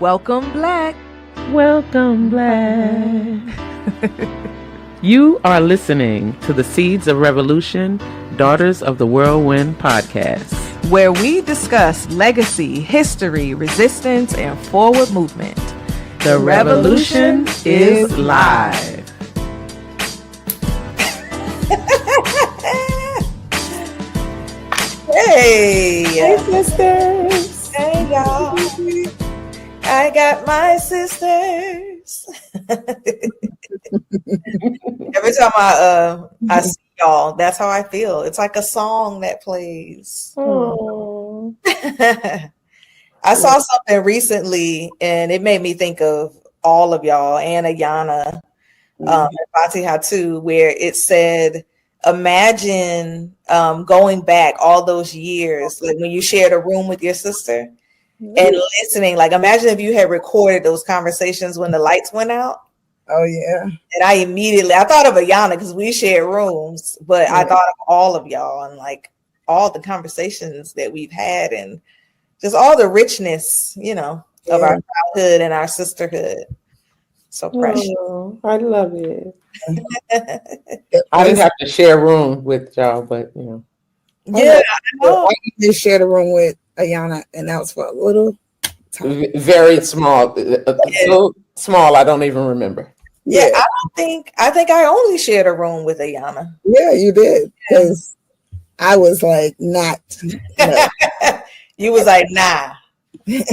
Welcome, Black. Welcome, Black. You are listening to the Seeds of Revolution, Daughters of the Whirlwind Podcast, where we discuss legacy, history, resistance, and forward movement. The revolution is live. Hey sisters. Hey y'all. I got my sisters. Every time I see y'all, that's how I feel. It's like a song that plays. Oh. I saw something recently and it made me think of all of y'all and Ayana and Fatiha too, where it said, imagine going back all those years, like when you shared a room with your sister and listening. Like, imagine if you had recorded those conversations when the lights went out. Oh, yeah. And I thought of Ayana because we shared rooms, but I thought of all of y'all and like all the conversations that we've had and just all the richness, of our childhood and our sisterhood. So precious. Oh, I love it. I didn't have to share a room with y'all, but Yeah, I know. I just shared a room with Ayana, and that was for a little time. Very small. So small, I don't even remember. Yeah, I think I only shared a room with Ayana. Yeah, you did. Because I was like, not. No. You was like, nah. We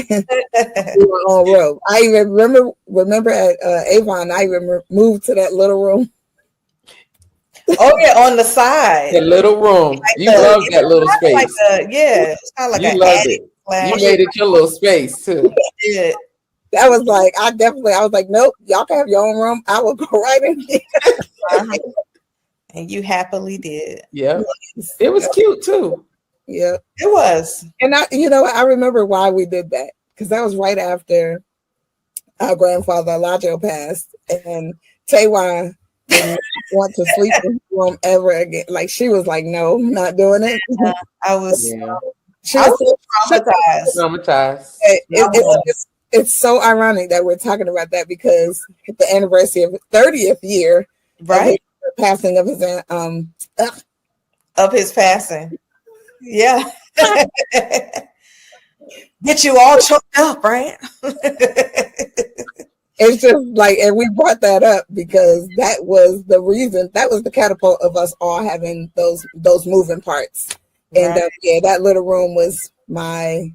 were on road. I even remember at Avon, I even moved to that little room. Oh yeah, on the side. The little room. Like you love that little space. Like it's kind of like you loved it. You made it your little space too. Yeah. That was like, I was like, nope, y'all can have your own room. I will go right in here. And you happily did. Yeah. It was cute too. Yeah. It was. And I remember why we did that. Because that was right after our grandfather Elijah passed. And Taywan didn't want to sleep in the room ever again. Like, she was like, no, not doing it. I was traumatized. It's so ironic that we're talking about that because the anniversary of the 30th year, right? Of the passing of his passing. Yeah. Get you all choked up, right? It's just like, and we brought that up because that was the reason, that was the catapult of us all having those moving parts. And that little room was I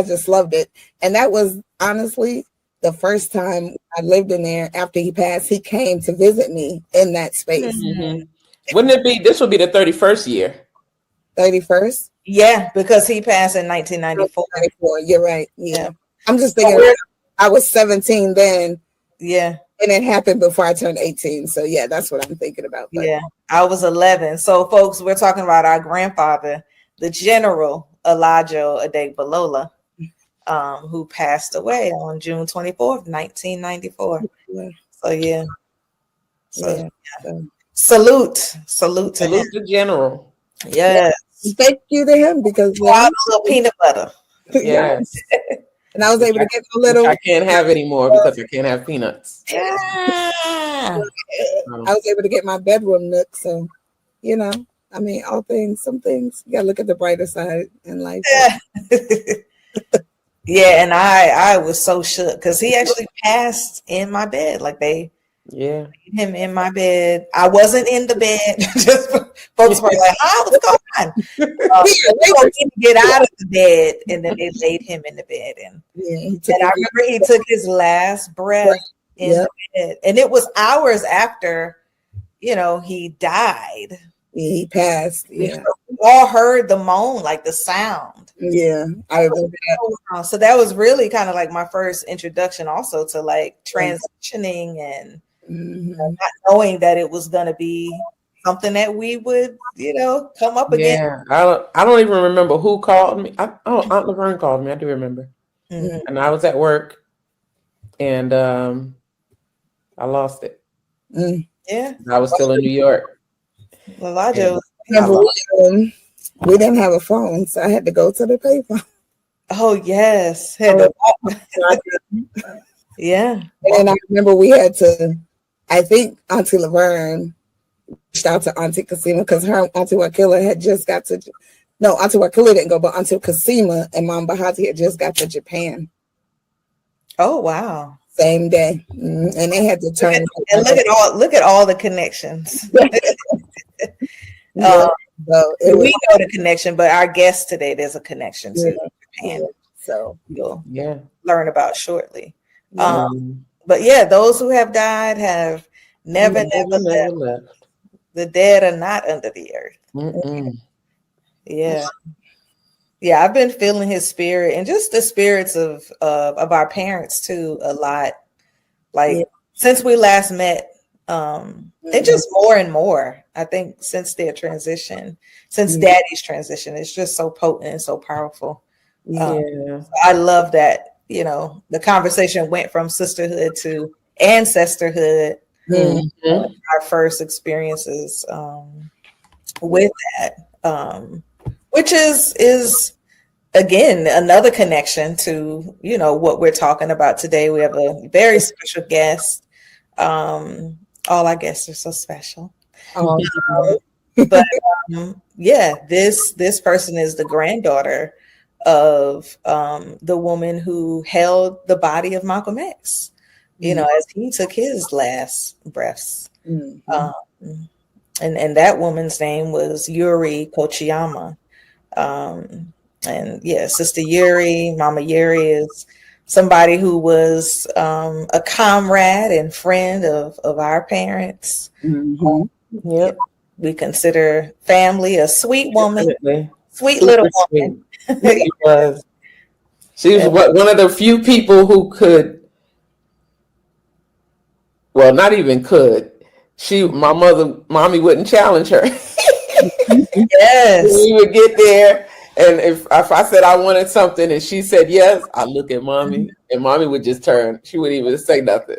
just loved it. And that was honestly the first time I lived in there after he passed. He came to visit me in that space. Mm-hmm. Wouldn't it be, this would be the 31st year? 31st? Yeah, because he passed in 1994. You're right. Yeah. I'm just thinking I was 17 then. Yeah. And it happened before I turned 18. So yeah, that's what I'm thinking about. But. Yeah, I was 11. So folks, we're talking about our grandfather, the General Elijah Adegbalola, who passed away on June 24th, 1994. Yeah. So yeah. So salute to the General. Yes. Thank you to him because a little peanut butter. Yes. And I was able to get a little. I can't have anymore because I can't have peanuts. Yeah. I was able to get my bedroom nook. So, all things, some things, you gotta look at the brighter side in life. Yeah, and I was so shook because he actually passed in my bed. Like they laid him in my bed. I wasn't in the bed. Just folks were like, what's going on? They told me to get out of the bed, and then they laid him in the bed. And I remember he took his last breath in the bed. And it was hours after, he died. Yeah, he passed. Yeah. We all heard the moan, like the sound. Yeah. I remember that. So that was really kind of like my first introduction also to like transitioning and not knowing that it was going to be something that we would, come up again. Yeah. I don't even remember who called me. Aunt Laverne called me. I do remember. Mm-hmm. And I was at work and I lost it. Yeah. I was still in New York. Elijah. We didn't have a phone, so I had to go to the payphone. Oh yes. Yeah. And I remember we had to, I think Auntie Laverne reached out to Auntie Kasima because her Auntie Wakila had just got to, no, Auntie Wakila didn't go, but Auntie Kasima and Mom Bahati had just got to Japan. Oh wow. Same day. Mm-hmm. And they had to turn. And look at all the connections. Yeah. We know the connection, but our guest today, there's a connection to Japan. Yeah. So you'll learn about shortly. But yeah, those who have died have never left. The dead are not under the earth. Yeah. Yeah, I've been feeling his spirit and just the spirits of our parents too a lot. Like since we last met, and just more and more. I think since their transition, since Daddy's transition, it's just so potent and so powerful. I love that, the conversation went from sisterhood to ancestorhood. Our first experiences with that, which is again another connection to what we're talking about today. We have a very special guest. All our guests are so special. But this person is the granddaughter of the woman who held the body of Malcolm X, as he took his last breaths. And that woman's name was Yuri Kochiyama. Sister Yuri, Mama Yuri is somebody who was a comrade and friend of our parents. We consider family, a sweet woman, sweet little woman. She was. She was one of the few people who could, well, not even could. Mommy wouldn't challenge her. Yes. We would get there. And if I said I wanted something and she said yes, I look at Mommy and Mommy would just turn. She wouldn't even say nothing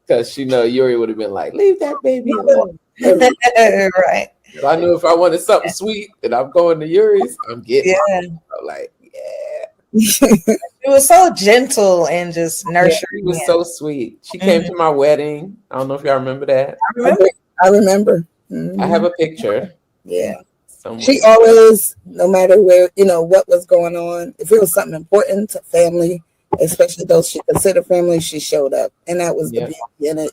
because she know Yuri would have been like, "Leave that baby alone." Right. If I knew if I wanted something sweet and I'm going to Yuri's, I'm getting it. I'm like, It was so gentle and just nurturing. She was so sweet. She came to my wedding. I don't know if y'all remember that. I remember. I have a picture. Yeah. Somewhere. She always, no matter where, what was going on, if it was something important to family, especially those she considered family, she showed up. And that was the beauty in it,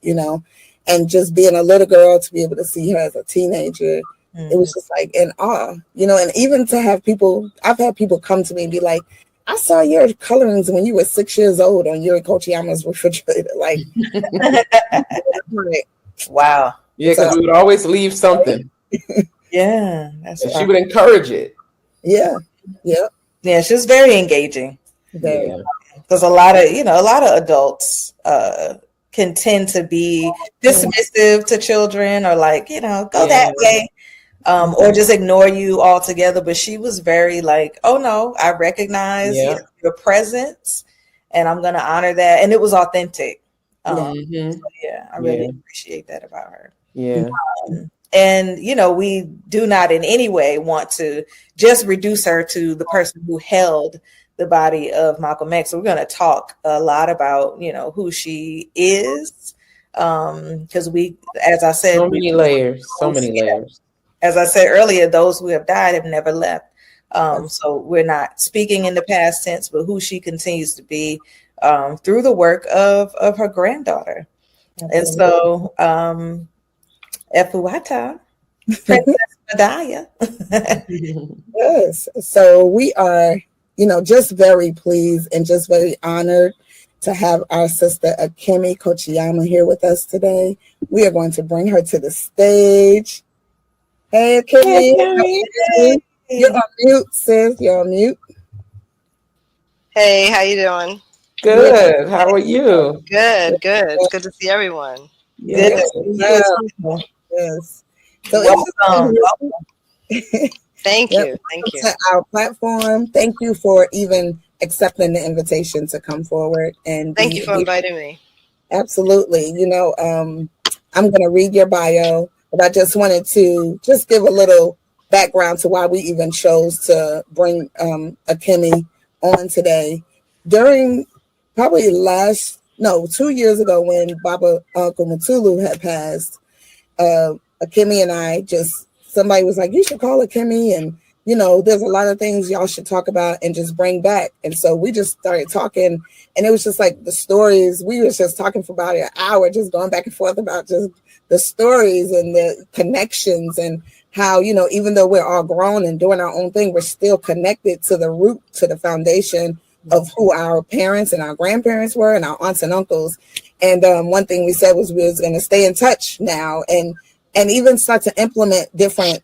and just being a little girl to be able to see her as a teenager, it was just like in awe, and even to have people, I've had people come to me and be like, I saw your colorings when you were 6 years old on Yuri Kochiyama's refrigerator. Like, wow. Yeah, because we would always leave something. Yeah, she would encourage it. Yeah, she's very engaging. Because a lot of adults can tend to be dismissive to children or like go that way, or just ignore you altogether. But she was very like, oh no, I recognize your presence, and I'm gonna honor that, and it was authentic. I really appreciate that about her. And, we do not in any way want to just reduce her to the person who held the body of Malcolm X. So we're going to talk a lot about, who she is. Because as I said, so many layers. As I said earlier, those who have died have never left. So we're not speaking in the past tense, but who she continues to be through the work of her granddaughter. And so, Efuata, Princess Mdaiyah. Yes. So we are, just very pleased and just very honored to have our sister Akemi Kochiyama here with us today. We are going to bring her to the stage. Hey, Akemi. Hey. You're on mute, sis. You're on mute. Hey, how you doing? Good. How are you? Good. It's good to see everyone. Yes. So welcome. Thank you. To our platform. Thank you for even accepting the invitation to come forward. And thank you for inviting me. Absolutely. I'm going to read your bio, but I just wanted to give a little background to why we even chose to bring Akemi on today. During probably 2 years ago when Baba Uncle Mutulu had passed, Akemi and I somebody was like, you should call Akemi, and there's a lot of things y'all should talk about and just bring back. And so we just started talking, and it was just like the stories. We were just talking for about an hour, just going back and forth about just the stories and the connections, and how, even though we're all grown and doing our own thing, we're still connected to the root, to the foundation of who our parents and our grandparents were and our aunts and uncles. And one thing we said was we was going to stay in touch now and even start to implement different,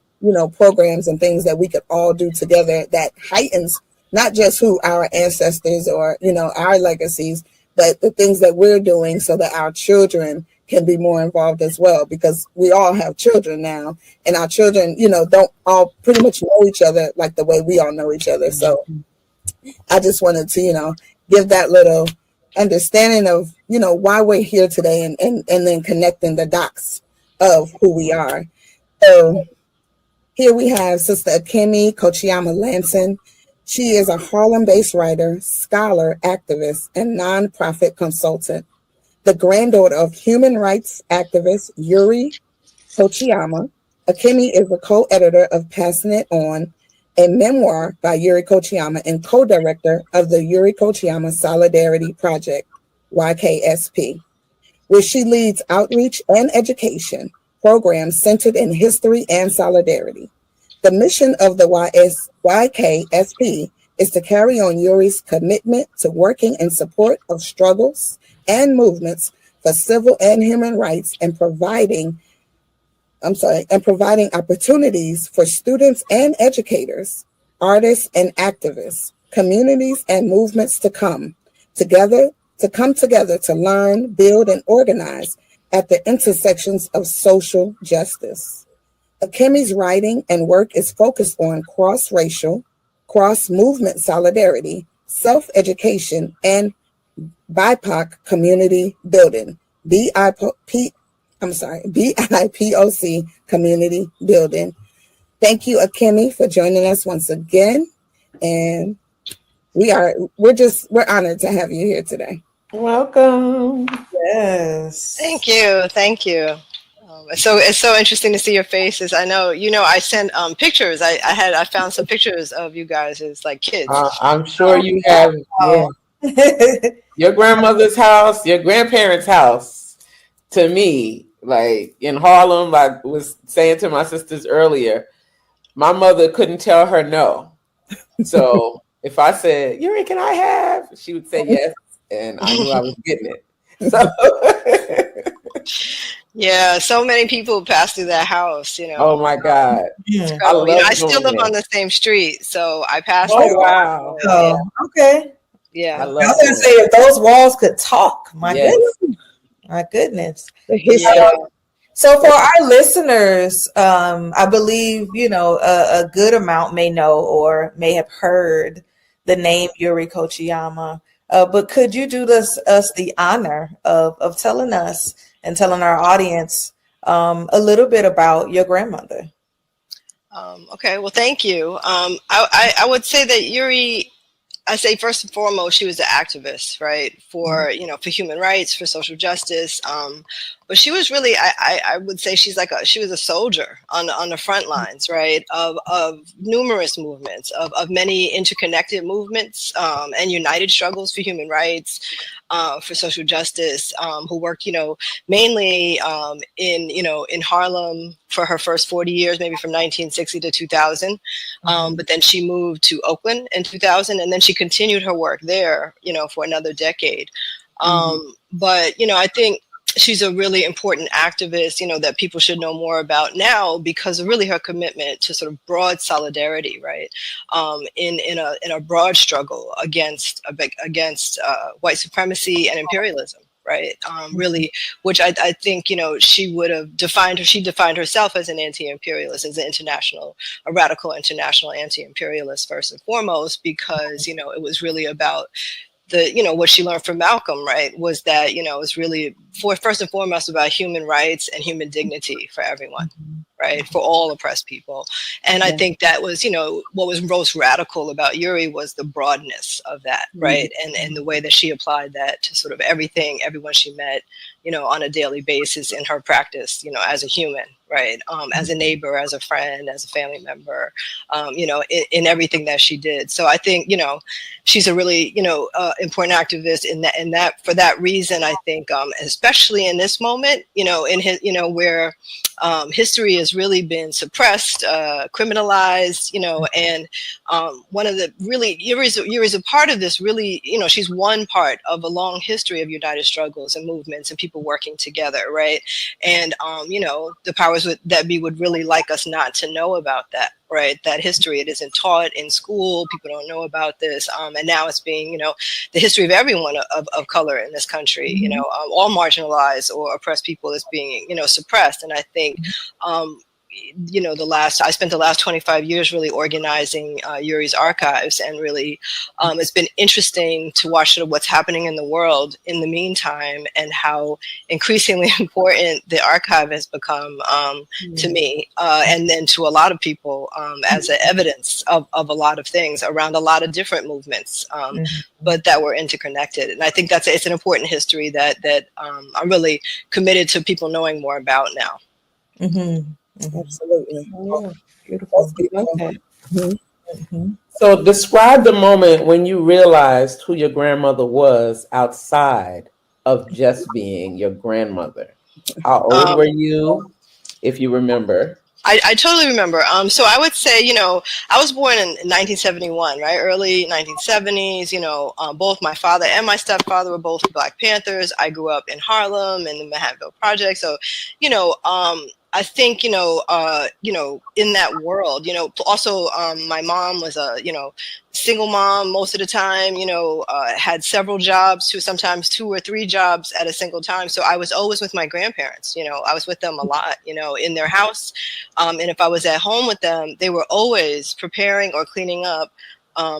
programs and things that we could all do together that heightens not just who our ancestors or, our legacies, but the things that we're doing so that our children can be more involved as well, because we all have children now, and our children, don't all pretty much know each other like the way we all know each other. So I just wanted to, give that little understanding of, why we're here today, and then connecting the dots of who we are. So here we have Sister Akemi Kochiyama-Ladson. She is a Harlem-based writer, scholar, activist, and nonprofit consultant. The granddaughter of human rights activist Yuri Kochiyama, Akemi is the co-editor of Passing It On, a memoir by Yuri Kochiyama, and co-director of the Yuri Kochiyama Solidarity Project, YKSP, where she leads outreach and education programs centered in history and solidarity. The mission of the YKSP is to carry on Yuri's commitment to working in support of struggles and movements for civil and human rights, and providing opportunities for students and educators, artists and activists, communities and movements to come together to learn, build, and organize at the intersections of social justice. Akemi's writing and work is focused on cross-racial, cross-movement solidarity, self-education, and BIPOC community building, BIPOC community building. Thank you, Akemi, for joining us once again. And we're honored to have you here today. Welcome. Yes. Thank you. It's so interesting to see your faces. I know, I sent pictures. I found some pictures of you guys as like kids. I'm sure you have. Oh. Yeah. Your grandmother's house, your grandparents' house, to me, like in Harlem, I was saying to my sisters earlier, my mother couldn't tell her no. So if I said, Yuri, can I have? She would say yes, and I knew I was getting it. So yeah, so many people pass through that house, Oh my God. I still live on the same street, so I passed Oh, through. wow. Oh, okay. Yeah. I was going to say, if those walls could talk, my goodness. So for our listeners, I believe, a good amount may know or may have heard the name Yuri Kochiyama. But could you do us the honor of telling us and telling our audience a little bit about your grandmother? Okay, well, thank you. I would say that Yuri, I say first and foremost, she was an activist, right, for for human rights, for social justice. But she was really, I would say she was a soldier on the front lines, right, of numerous movements, of many interconnected movements and united struggles for human rights, for social justice, who worked, mainly in Harlem for her first 40 years, maybe from 1960 to 2000. But then she moved to Oakland in 2000, and then she continued her work there, for another decade. But, I think she's a really important activist, that people should know more about now because of really her commitment to sort of broad solidarity, right? In a broad struggle against white supremacy and imperialism, right? Really, which I think, she would have she defined herself as an anti-imperialist, as a radical international anti-imperialist first and foremost, because, it was really about what she learned from Malcolm, right, was that, it was really first and foremost about human rights and human dignity for everyone, right, for all oppressed people. And I think that was, what was most radical about Yuri was the broadness of that, right, and the way that she applied that to sort of everyone she met, on a daily basis in her practice, as a human, right, as a neighbor, as a friend, as a family member, in everything that she did. So I think, she's a really, important activist in that for that reason. I think, especially in this moment, in his, where history has really been suppressed, criminalized, and one of the really, Yuri's a part of this really, she's one part of a long history of united struggles and movements and people working together, right? And, the powers that be would really like us not to know about that, right? That history, it isn't taught in school. People don't know about this. And now it's being, the history of everyone of color in this country, all marginalized or oppressed people is being, suppressed. And I think, I spent the last 25 years really organizing Yuri's archives, and really it's been interesting to watch sort of what's happening in the world in the meantime, and how increasingly important the archive has become to me, and then to a lot of people as a evidence of a lot of things around a lot of different movements, but that were interconnected. And I think it's an important history that I'm really committed to people knowing more about now. Absolutely. Yeah. Beautiful. Okay. So describe the moment when you realized who your grandmother was outside of just being your grandmother. How old were you, if you remember? I totally remember. So I would say, I was born in 1971, right? Early 1970s. Both my father and my stepfather were both Black Panthers. I grew up in Harlem and the Manhattanville Project. So, I think, in that world, also my mom was a, single mom most of the time, had several jobs, sometimes 2 or 3 jobs at a single time. So I was always with my grandparents, I was with them a lot, in their house. And if I was at home with them, they were always preparing or cleaning up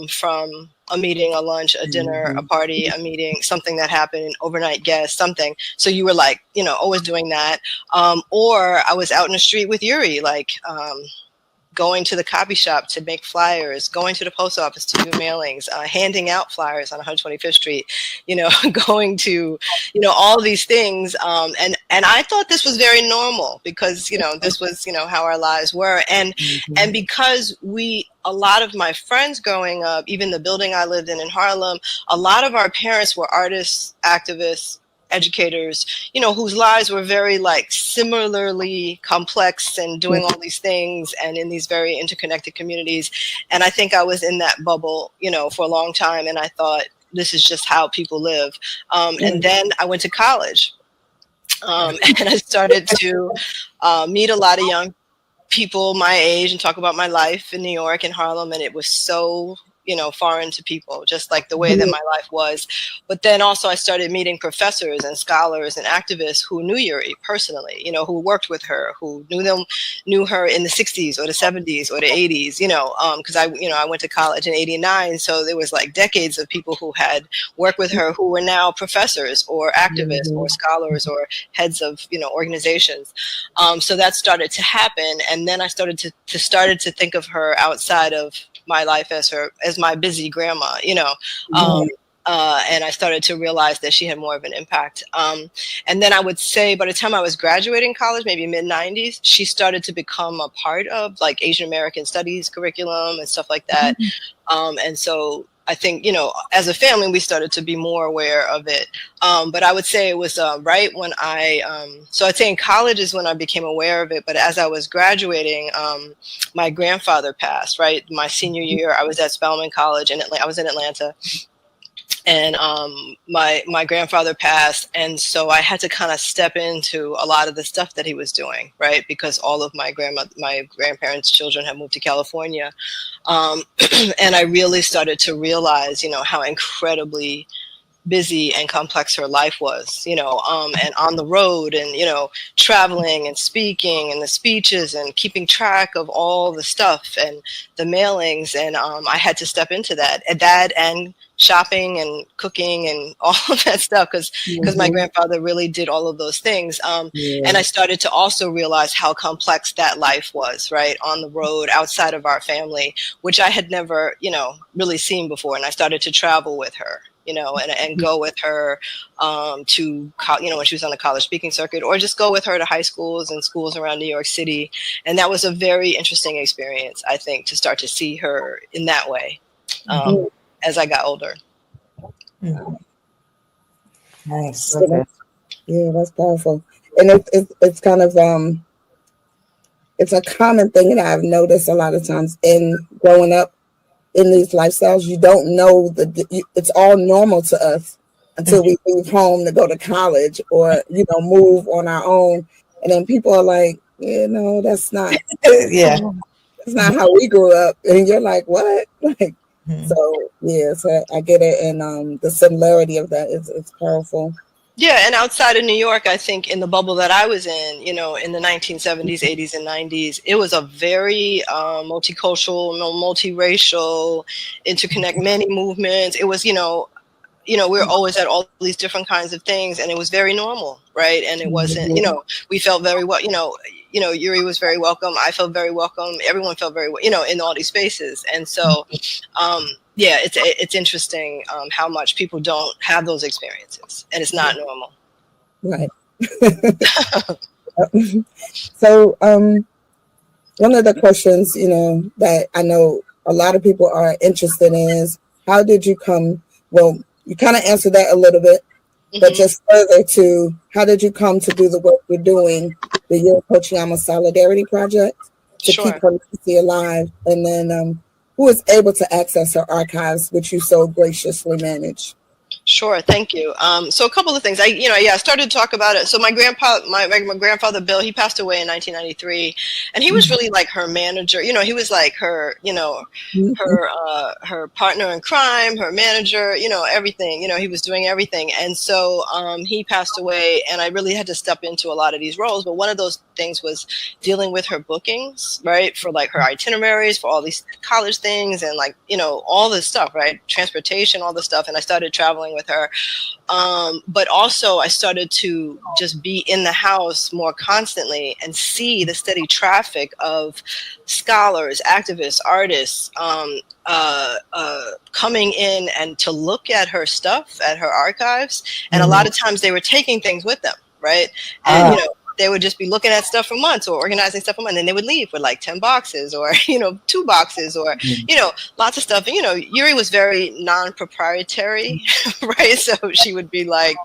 from a meeting, a lunch, a dinner, a party, a meeting, something that happened, overnight guest, something. So you were like, always doing that. Or I was out in the street with Yuri, like going to the copy shop to make flyers, going to the post office to do mailings, handing out flyers on 125th Street, going to, all of these things. And I thought this was very normal because, this was, how our lives were. And because a lot of my friends growing up, even the building I lived in Harlem, a lot of our parents were artists, activists, educators, whose lives were very similarly complex and doing all these things and in these very interconnected communities. And I think I was in that bubble, for a long time. And I thought, this is just how people live. And then I went to college and I started to meet a lot of young people my age and talk about my life in New York and Harlem. And it was so, foreign to people, just like the way that my life was. But then also I started meeting professors and scholars and activists who knew Yuri personally, who worked with her, who knew her in the 60s or the 70s or the 80s, because I went to college in 89. So there was decades of people who had worked with her who were now professors or activists or scholars or heads of, organizations. So that started to happen. And then I started to think of her outside of my life as my busy grandma, and I started to realize that she had more of an impact. And then I would say by the time I was graduating college, maybe mid-90s, she started to become a part of Asian American studies curriculum and stuff like that. And so I think, as a family, we started to be more aware of it. But I would say it was right when so I'd say in college is when I became aware of it. But as I was graduating, my grandfather passed, right? My senior year, I was at Spelman College and I was in Atlanta. And my grandfather passed, and so I had to kind of step into a lot of the stuff that he was doing, right? Because all of my grandparents' children had moved to California, and I really started to realize, how incredibly busy and complex her life was, and on the road and, traveling and speaking and the speeches and keeping track of all the stuff and the mailings. And I had to step into that and shopping and cooking and all of that stuff because my grandfather really did all of those things. And I started to also realize how complex that life was, right, on the road, outside of our family, which I had never, really seen before. And I started to travel with her, and go with her to, when she was on the college speaking circuit, or just go with her to high schools and schools around New York City. And that was a very interesting experience, I think, to start to see her in that way as I got older. Nice. Okay. Yeah, that's powerful. And it's kind of, it's a common thing that I've noticed a lot of times in growing up in these lifestyles. You don't know it's all normal to us until we leave home to go to college or, move on our own. And then people are like, that's not, that's not how we grew up. And you're like, what? Like, so I get it. And the similarity of that is powerful. Yeah, and outside of New York, I think in the bubble that I was in, in the 1970s, 80s, and 90s, it was a very multicultural, multiracial, many movements. It was, we were always at all these different kinds of things, and it was very normal, right? And it wasn't, we felt very well, Yuri was very welcome. I felt very welcome. Everyone felt very, in all these spaces. And so, it's interesting how much people don't have those experiences, and it's not normal. Right. So, one of the questions, that I know a lot of people are interested in is, how did you come? Well, you kind of answered that a little bit, but just further to, how did you come to do the work you're doing, the Yuri Kochiyama Solidarity Project, to keep her legacy alive, and then who is able to access her archives, which you so graciously manage? Sure, thank you. So a couple of things. I started to talk about it. So my grandfather Bill, he passed away in 1993, and he was really like her manager. He was like her, her partner in crime, her manager. Everything. He was doing everything, and so he passed away, and I really had to step into a lot of these roles. But one of those things was dealing with her bookings, right, for like her itineraries, for all these college things, and like all this stuff, right, transportation, all this stuff, and I started traveling with her. But also I started to just be in the house more constantly and see the steady traffic of scholars, activists, artists coming in and to look at her stuff, at her archives. And a lot of times they were taking things with them, right? And, they would just be looking at stuff for months or organizing stuff for months, and then they would leave with like 10 boxes or, 2 boxes or, lots of stuff. And, Yuri was very non-proprietary, right? So she would be like,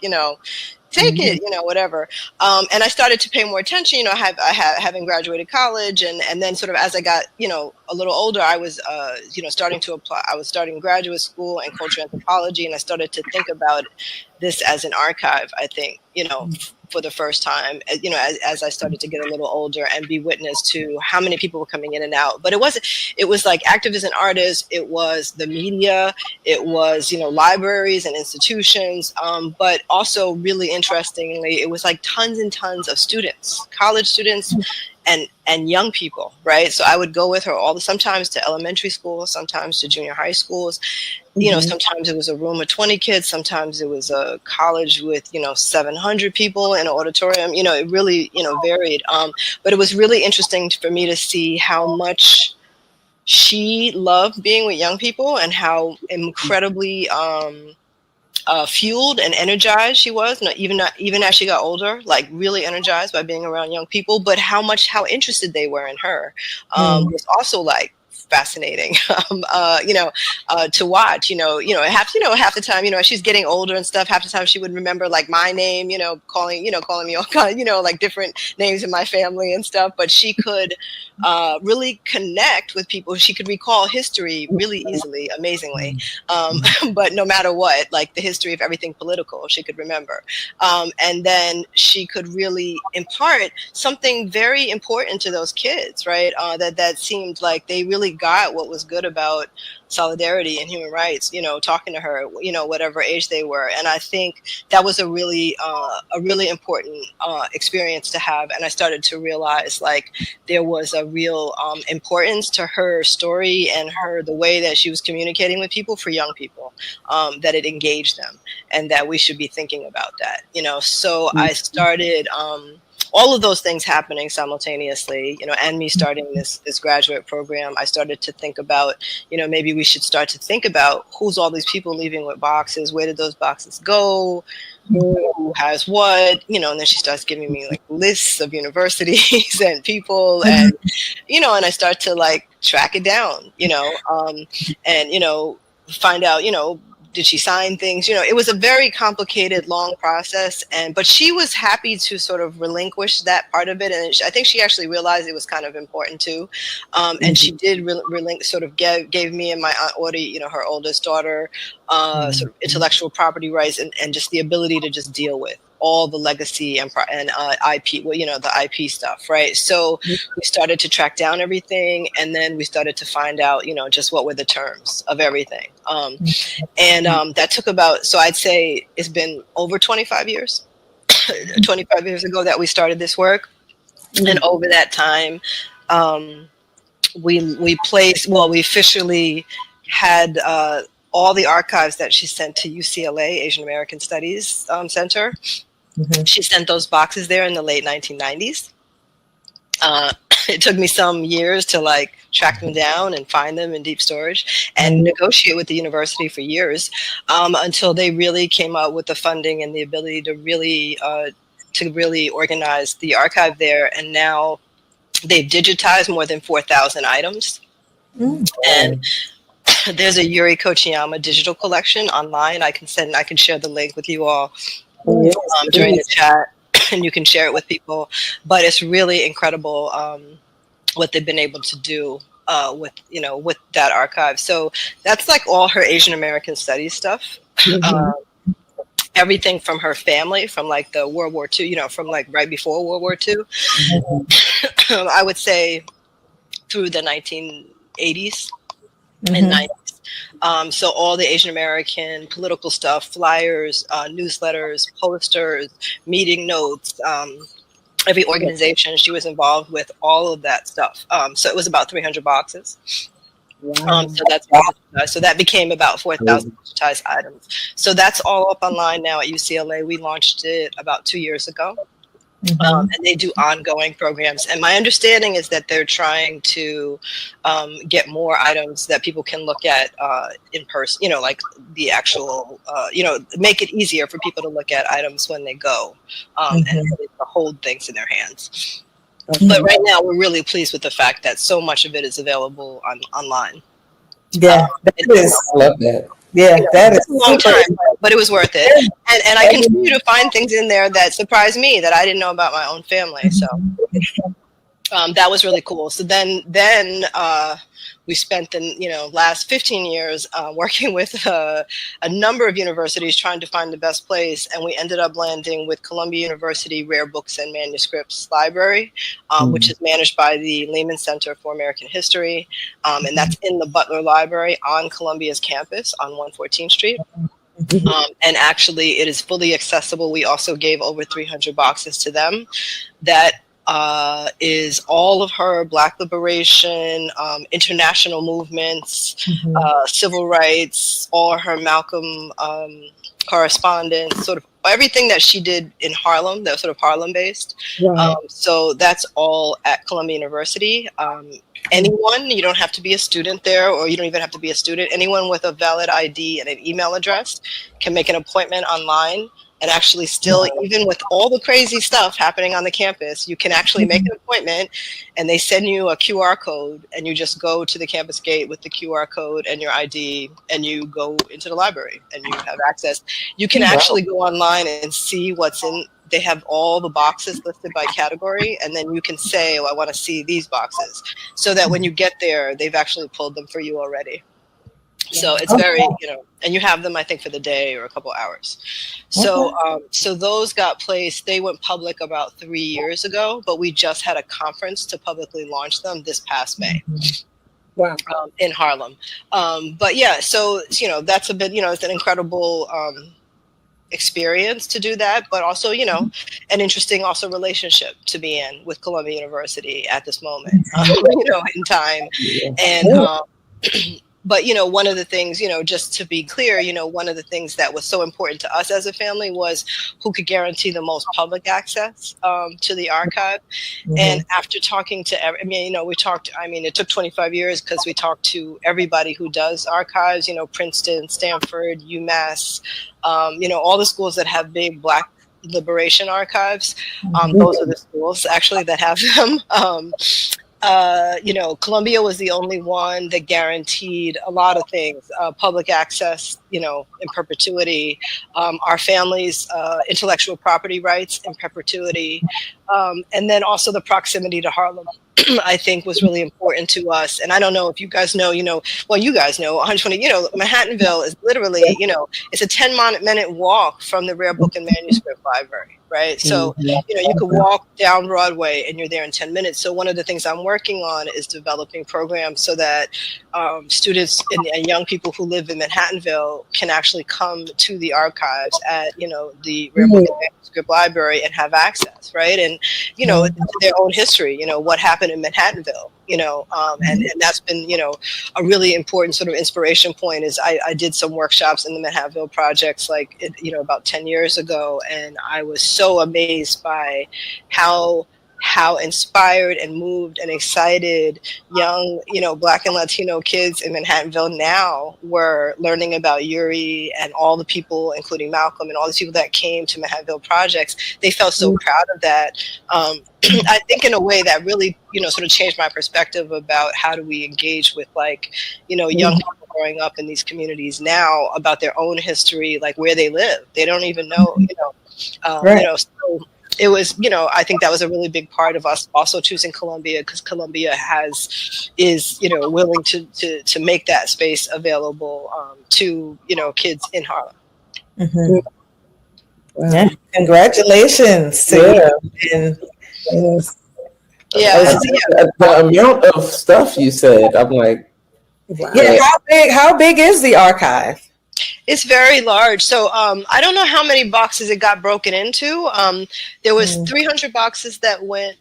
take it, whatever. And I started to pay more attention, having graduated college. And then sort of as I got, a little older, I was, starting to apply. I was starting graduate school in cultural anthropology. And I started to think about this as an archive, I think, for the first time, as I started to get a little older and be witness to how many people were coming in and out. But it was like activists and artists, it was the media, it was, libraries and institutions, but also really interestingly, it was like tons and tons of students, college students, and young people, right? So I would go with her sometimes to elementary school, sometimes to junior high schools. Sometimes it was a room of 20 kids. Sometimes it was a college with, 700 people in an auditorium. It really, varied. But it was really interesting for me to see how much she loved being with young people and how incredibly fueled and energized she was, even as she got older, like really energized by being around young people, but how interested they were in her was also like fascinating, to watch, half the time, as she's getting older and stuff, half the time she would remember like my name, calling me all kind, like different names in my family and stuff, but she could really connect with people. She could recall history really easily, amazingly. But no matter what, like the history of everything political, she could remember. And then she could really impart something very important to those kids, right? That seemed like they really got what was good about solidarity and human rights, talking to her, whatever age they were. And I think that was a really important experience to have. And I started to realize like there was a real importance to her story and the way that she was communicating with people for young people, that it engaged them, and that we should be thinking about that, So I started all of those things happening simultaneously, and me starting this graduate program. I started to think about, maybe we should start to think about who's all these people leaving with boxes, where did those boxes go, who has what, and then she starts giving me like lists of universities and people, and and I start to like track it down, and find out, did she sign things? It was a very complicated, long process, but she was happy to sort of relinquish that part of it, and I think she actually realized it was kind of important too. And she did sort of gave me and my aunt Audie, her oldest daughter, sort of intellectual property rights and just the ability to just deal with all the legacy and IP, the IP stuff, right? So we started to track down everything, and then we started to find out, just what were the terms of everything. And that took about, so I'd say it's been over 25 years, 25 years ago that we started this work. And over that time, we officially had all the archives that she sent to UCLA, Asian American Studies Center. She sent those boxes there in the late 1990s. It took me some years to like track them down and find them in deep storage and negotiate with the university for years, until they really came out with the funding and the ability to really organize the archive there. And now they've digitized more than 4,000 items. And there's a Yuri Kochiyama digital collection online. I can share the link with you all during the chat, and you can share it with people. But it's really incredible what they've been able to do with that archive. So that's like all her Asian American studies stuff. Everything from her family, from like the World War II, from like right before World War II, I would say through the 1980s and 90s. So all the Asian American political stuff, flyers, newsletters, posters, meeting notes, every organization she was involved with, all of that stuff. So it was about 300 boxes. So that became about 4,000 digitized items. So that's all up online now at UCLA. We launched it about 2 years ago. And they do ongoing programs. And my understanding is that they're trying to get more items that people can look at in person, like the actual, make it easier for people to look at items when they go and really to hold things in their hands. But right now, we're really pleased with the fact that so much of it is available online. Yeah, that is. I love that. Yeah, that is a long time, but it was worth it. And I continue to find things in there that surprised me that I didn't know about my own family. So that was really cool. So then we spent the last 15 years working with a number of universities trying to find the best place, and we ended up landing with Columbia University Rare Books and Manuscripts Library, which is managed by the Lehman Center for American History, and that's in the Butler Library on Columbia's campus on 114th Street. And actually, it is fully accessible. We also gave over 300 boxes to them. That is all of her Black liberation, international movements, civil rights, all her Malcolm correspondence, sort of everything that she did in Harlem, that was sort of Harlem based. So that's all at Columbia University. Anyone, you don't have to be a student there, or you don't even have to be a student. Anyone with a valid ID and an email address can make an appointment online. And actually still, even with all the crazy stuff happening on the campus, you can actually make an appointment, and they send you a QR code, and you just go to the campus gate with the QR code and your ID, and you go into the library and you have access. You can actually go online and see what's in. They have all the boxes listed by category, and then you can say, I want to see these boxes, so that when you get there, they've actually pulled them for you already. So it's very, and you have them, I think, for the day or a couple hours. So so those got placed. They went public about 3 years ago, but we just had a conference to publicly launch them this past May. Wow. In Harlem. But yeah, so, that's a bit, it's an incredible experience to do that, but also, an interesting also relationship to be in with Columbia University at this moment, in time. And, but, one of the things, just to be clear, one of the things that was so important to us as a family was who could guarantee the most public access to the archive. And after talking to, it took 25 years because we talked to everybody who does archives, Princeton, Stanford, UMass, all the schools that have big Black liberation archives. Those are the schools actually that have them. Columbia was the only one that guaranteed a lot of things, public access, in perpetuity, our family's intellectual property rights in perpetuity, and then also the proximity to Harlem, I think was really important to us. And I don't know if you guys know, you guys know 120, Manhattanville is literally, it's a 10-minute walk from the Rare Book and Manuscript Library, right? So, you could walk down Broadway and you're there in 10 minutes. So one of the things I'm working on is developing programs so that students and young people who live in Manhattanville can actually come to the archives at, the Rare Book and Manuscript Library and have access, right? And, their own history, what happened in Manhattanville, and that's been, a really important sort of inspiration point is I did some workshops in the Manhattanville projects, about 10 years ago. And I was so amazed by how inspired and moved and excited young, Black and Latino kids in Manhattanville now were learning about Yuri and all the people, including Malcolm and all these people that came to Manhattanville projects. They felt so proud of that. I think in a way that really, sort of changed my perspective about how do we engage with young people growing up in these communities now about their own history, like where they live. They don't even know, so it was, I think that was a really big part of us also choosing Columbia, because Columbia is willing to make that space available to, kids in Harlem. Wow. Yeah. Congratulations to you. The amount of stuff you said, I'm like, wow. Yeah, how big is the archive? It's very large. So I don't know how many boxes it got broken into. There was 300 boxes that went,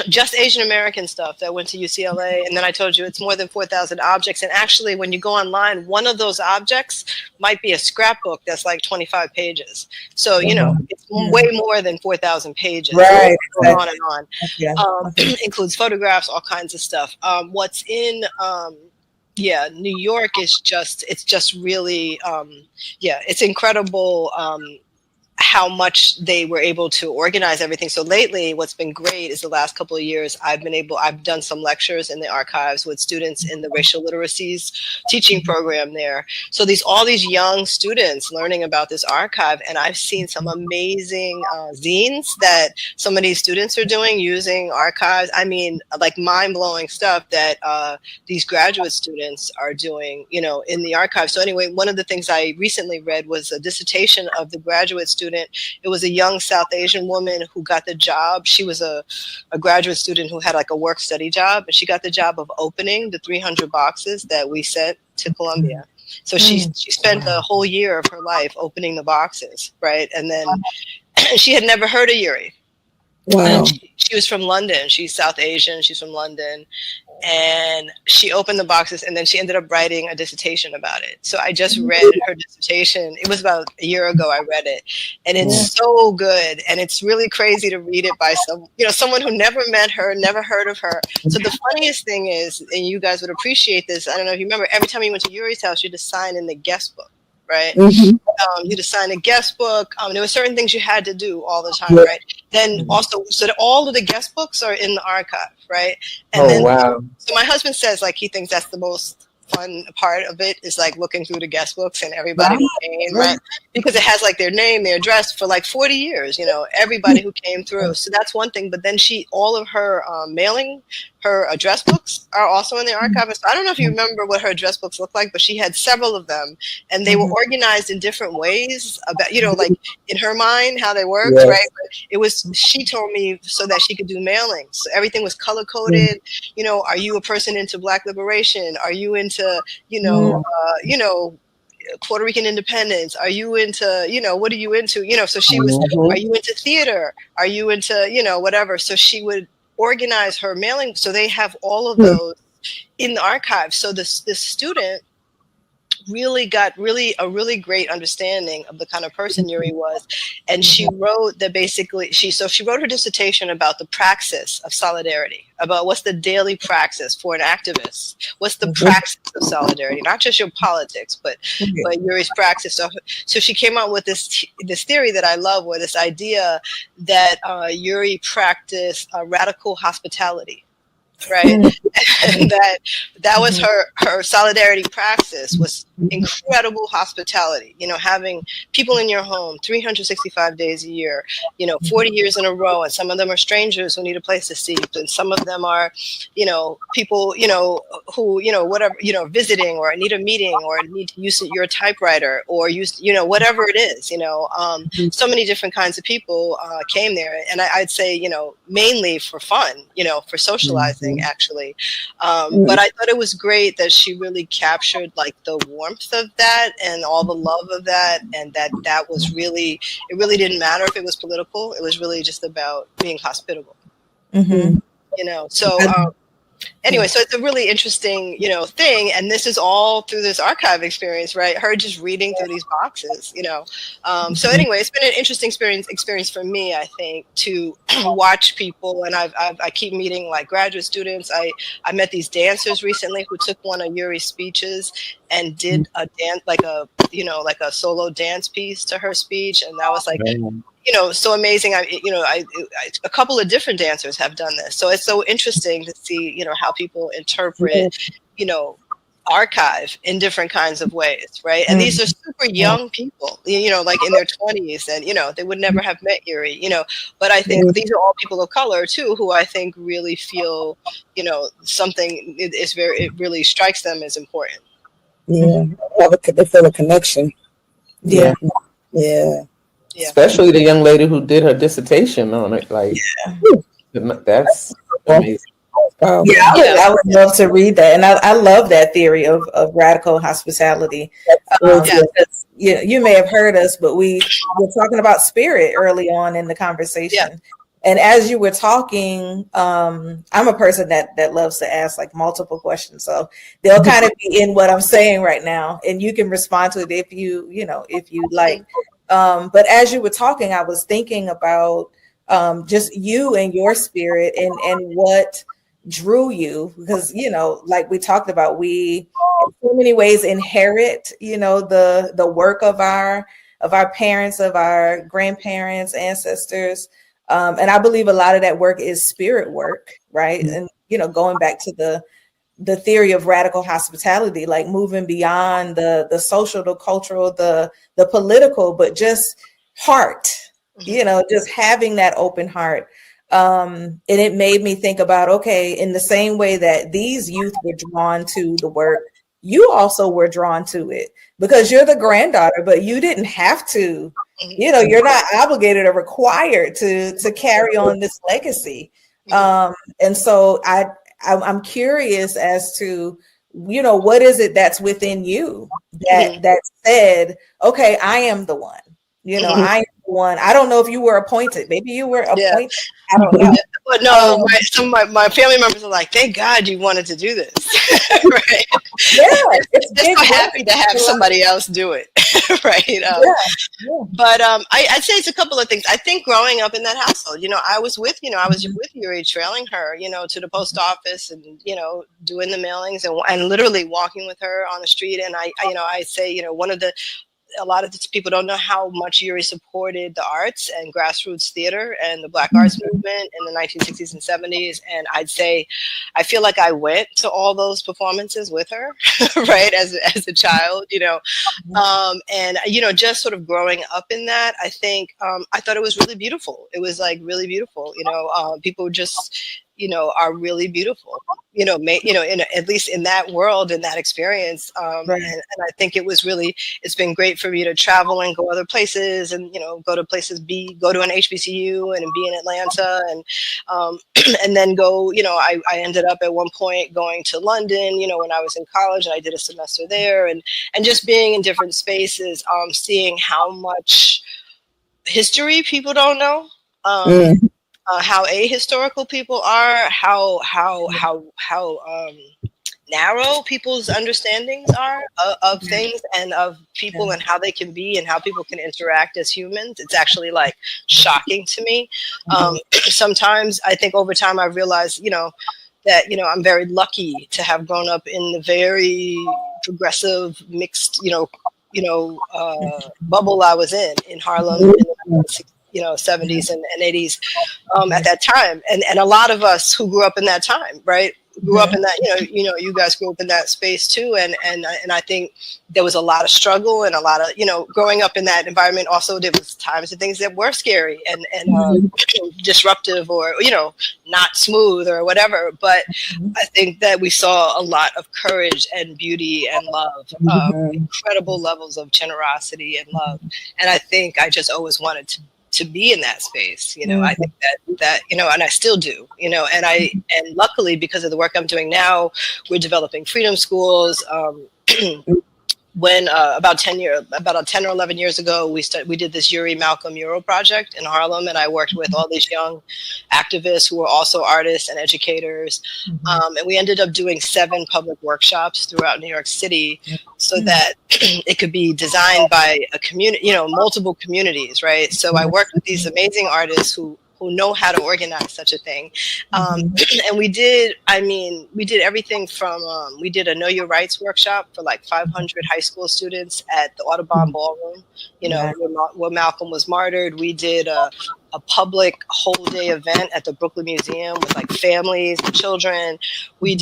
just Asian American stuff that went to UCLA. And then I told you it's more than 4,000 objects. And actually, when you go online, one of those objects might be a scrapbook that's like 25 pages. So, it's way more than 4,000 pages. Right. Going on and on. Yeah. Includes photographs, all kinds of stuff. What's in... New York is just really, it's incredible how much they were able to organize everything. So lately, what's been great is the last couple of years, I've done some lectures in the archives with students in the racial literacies teaching program there. So all these young students learning about this archive, and I've seen some amazing zines that some of these students are doing using archives. I mean, like mind-blowing stuff that these graduate students are doing, in the archive. So anyway, one of the things I recently read was a dissertation of the graduate student. It was a young South Asian woman who got the job. She was a graduate student who had like a work study job, and she got the job of opening the 300 boxes that we sent to Columbia. So she spent the whole year of her life opening the boxes, right? And then she had never heard of Yuri. Wow. She was from London. She's South Asian. She's from London. And she opened the boxes, and then she ended up writing a dissertation about it. So I just read her dissertation. It was about a year ago I read it. And it's so good. And it's really crazy to read it by someone who never met her, never heard of her. So the funniest thing is, and you guys would appreciate this, I don't know if you remember, every time you went to Yuri's house, you just sign in the guest book. Right? You just sign a guest book. There were certain things you had to do all the time, right? Then also, so that all of the guest books are in the archive, right? And wow. So my husband says, like, he thinks that's the most fun part of it is like looking through the guest books and everybody who came, right? Because it has like their name, their address for like 40 years, everybody who came through. So that's one thing. But then all of her mailing, her address books are also in the archive. So I don't know if you remember what her address books look like, but she had several of them, and they were organized in different ways about, like in her mind, how they worked, right? But it was, she told me so that she could do mailings. So everything was color coded. Are you a person into Black liberation? Are you into, Puerto Rican independence? Are you into, what are you into? So she was, are you into theater? Are you into, whatever? So she would organize her mailing. So they have all of those in the archive. So this student really got a really great understanding of the kind of person Yuri was. And she wrote that basically she wrote her dissertation about the praxis of solidarity, about what's the daily praxis for an activist, what's the praxis of solidarity, not just your politics, but Yuri's praxis. So she came out with this theory that I love, or this idea that Yuri practiced radical hospitality. Right. And that was her solidarity praxis, was incredible hospitality, having people in your home 365 days a year, 40 years in a row. And some of them are strangers who need a place to sleep. And some of them are, people, who, whatever, visiting or need a meeting or need to use your typewriter or use, whatever it is, so many different kinds of people came there. And I'd say, mainly for fun, for socializing, actually. But I thought it was great that she really captured like the warmth of that and all the love of that. And that was really, it really didn't matter if it was political. It was really just about being hospitable, so, anyway, so it's a really interesting, thing. And this is all through this archive experience, right? Her just reading through these boxes, So anyway, it's been an interesting experience for me, I think, to watch people. And I keep meeting like graduate students. I met these dancers recently who took one of Yuri's speeches and did a dance, like a solo dance piece to her speech. And that was like, so amazing. A couple of different dancers have done this. So it's so interesting to see, how people interpret, archive in different kinds of ways, right? And these are super young people, like in their 20s, and, they would never have met Yuri, but I think these are all people of color too, who I think really feel, something it really strikes them as important. Yeah, they feel a connection. Yeah. Especially the young lady who did her dissertation on it. Like, that's amazing. I would love to read that, and I love that theory of radical hospitality. You may have heard us, but we were talking about spirit early on in the conversation. And as you were talking, I'm a person that loves to ask like multiple questions, so they'll kind of be in what I'm saying right now, and you can respond to it if you like. But as you were talking, I was thinking about just you and your spirit and what drew you, because like we talked about, we in so many ways inherit the work of our parents, of our grandparents, ancestors, and I believe a lot of that work is spirit work, right? And going back to the theory of radical hospitality, like moving beyond the social, the cultural, the political, but just heart, just having that open heart. And it made me think about, okay, in the same way that these youth were drawn to the work, you also were drawn to it because you're the granddaughter, but you didn't have to, you're not obligated or required to carry on this legacy. And so I'm curious as to, what is it that's within you that said, okay, I am the one, I am the one. I don't know if you were appointed. Maybe you were appointed. I don't know. But no, some of my family members are like, thank God you wanted to do this. Right? Yeah. It's just so happy to have somebody else do it. Right. But I'd say it's a couple of things. I think growing up in that household, I was with Yuri, trailing her, to the post office and, doing the mailings and literally walking with her on the street. And I say, a lot of these people don't know how much Yuri supported the arts and grassroots theater and the Black arts movement in the 1960s and 70s. And I'd say, I feel like I went to all those performances with her, right, as a child, and, just sort of growing up in that, I think I thought it was really beautiful. It was like really beautiful, people just are really beautiful, in at least in that world, in that experience. Right. And I think it's been great for me to travel and go other places and, go to places, go to an HBCU and be in Atlanta and, and then go, I ended up at one point going to London, when I was in college, and I did a semester there, and just being in different spaces, seeing how much history people don't know, how ahistorical people are, how narrow people's understandings are of things and of people, and how they can be and how people can interact as humans. It's actually like shocking to me. Sometimes I think over time I've realized, that, I'm very lucky to have grown up in the very progressive, mixed, bubble I was in Harlem in the 70s and 80s at that time. And a lot of us who grew up in that time, right? Grew up in that, you guys grew up in that space too. And I think there was a lot of struggle and a lot of, growing up in that environment. Also, there was times and things that were scary and disruptive or, not smooth or whatever. But I think that we saw a lot of courage and beauty and love, incredible levels of generosity and love. And I think I just always wanted to be in that space, I think that and I still do, and luckily, because of the work I'm doing now, we're developing freedom schools. When about 10 or 11 years ago, we did this Yuri Malcolm mural project in Harlem, and I worked with all these young activists who were also artists and educators, and we ended up doing 7 public workshops throughout New York City, so that it could be designed by a community, multiple communities, right? So I worked with these amazing artists who know how to organize such a thing. And we did everything from, we did a Know Your Rights workshop for like 500 high school students at the Audubon Ballroom, where Malcolm was martyred. We did a public whole day event at the Brooklyn Museum with like families and children. We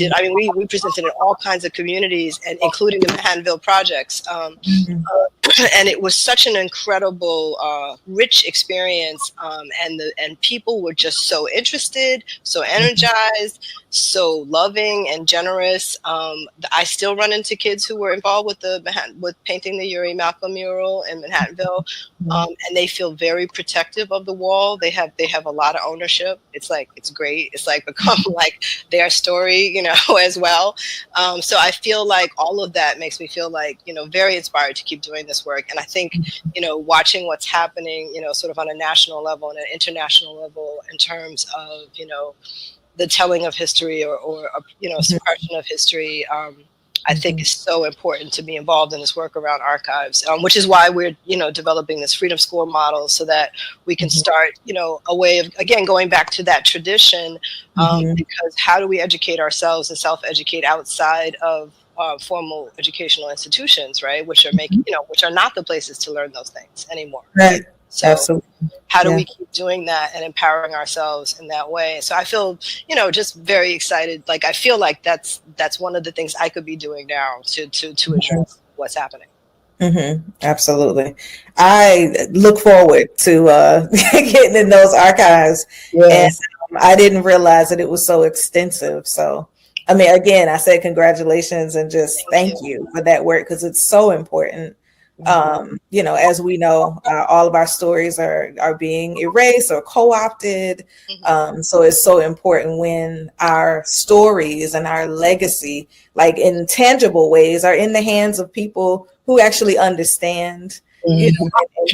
presented in all kinds of communities, and including the Manhattanville projects. And it was such an incredible, rich experience. And people were just so interested, so energized, so loving and generous. I still run into kids who were involved with painting the Yuri Malcolm mural in Manhattanville, and they feel very protective of the wall. They have a lot of ownership. It's great. It's like become like their story, as well. So I feel like all of that makes me feel like, very inspired to keep doing this work. And I think, watching what's happening, sort of on a national level and an international level in terms of, the telling of history or suppression of history, I think is so important to be involved in this work around archives, which is why we're, developing this Freedom School model so that we can start, a way of, again, going back to that tradition, because how do we educate ourselves and self-educate outside of formal educational institutions, right? Which are which are not the places to learn those things anymore. Right. So absolutely. How do we keep doing that and empowering ourselves in that way? So I feel, just very excited. Like, I feel like that's one of the things I could be doing now to address what's happening. Absolutely. I look forward to getting in those archives. Yes. And I didn't realize that it was so extensive. So, I mean, again, I said congratulations and just thank you for that work, because it's so important. As we know, all of our stories are being erased or co-opted. So it's so important when our stories and our legacy, like in tangible ways, are in the hands of people who actually understand, and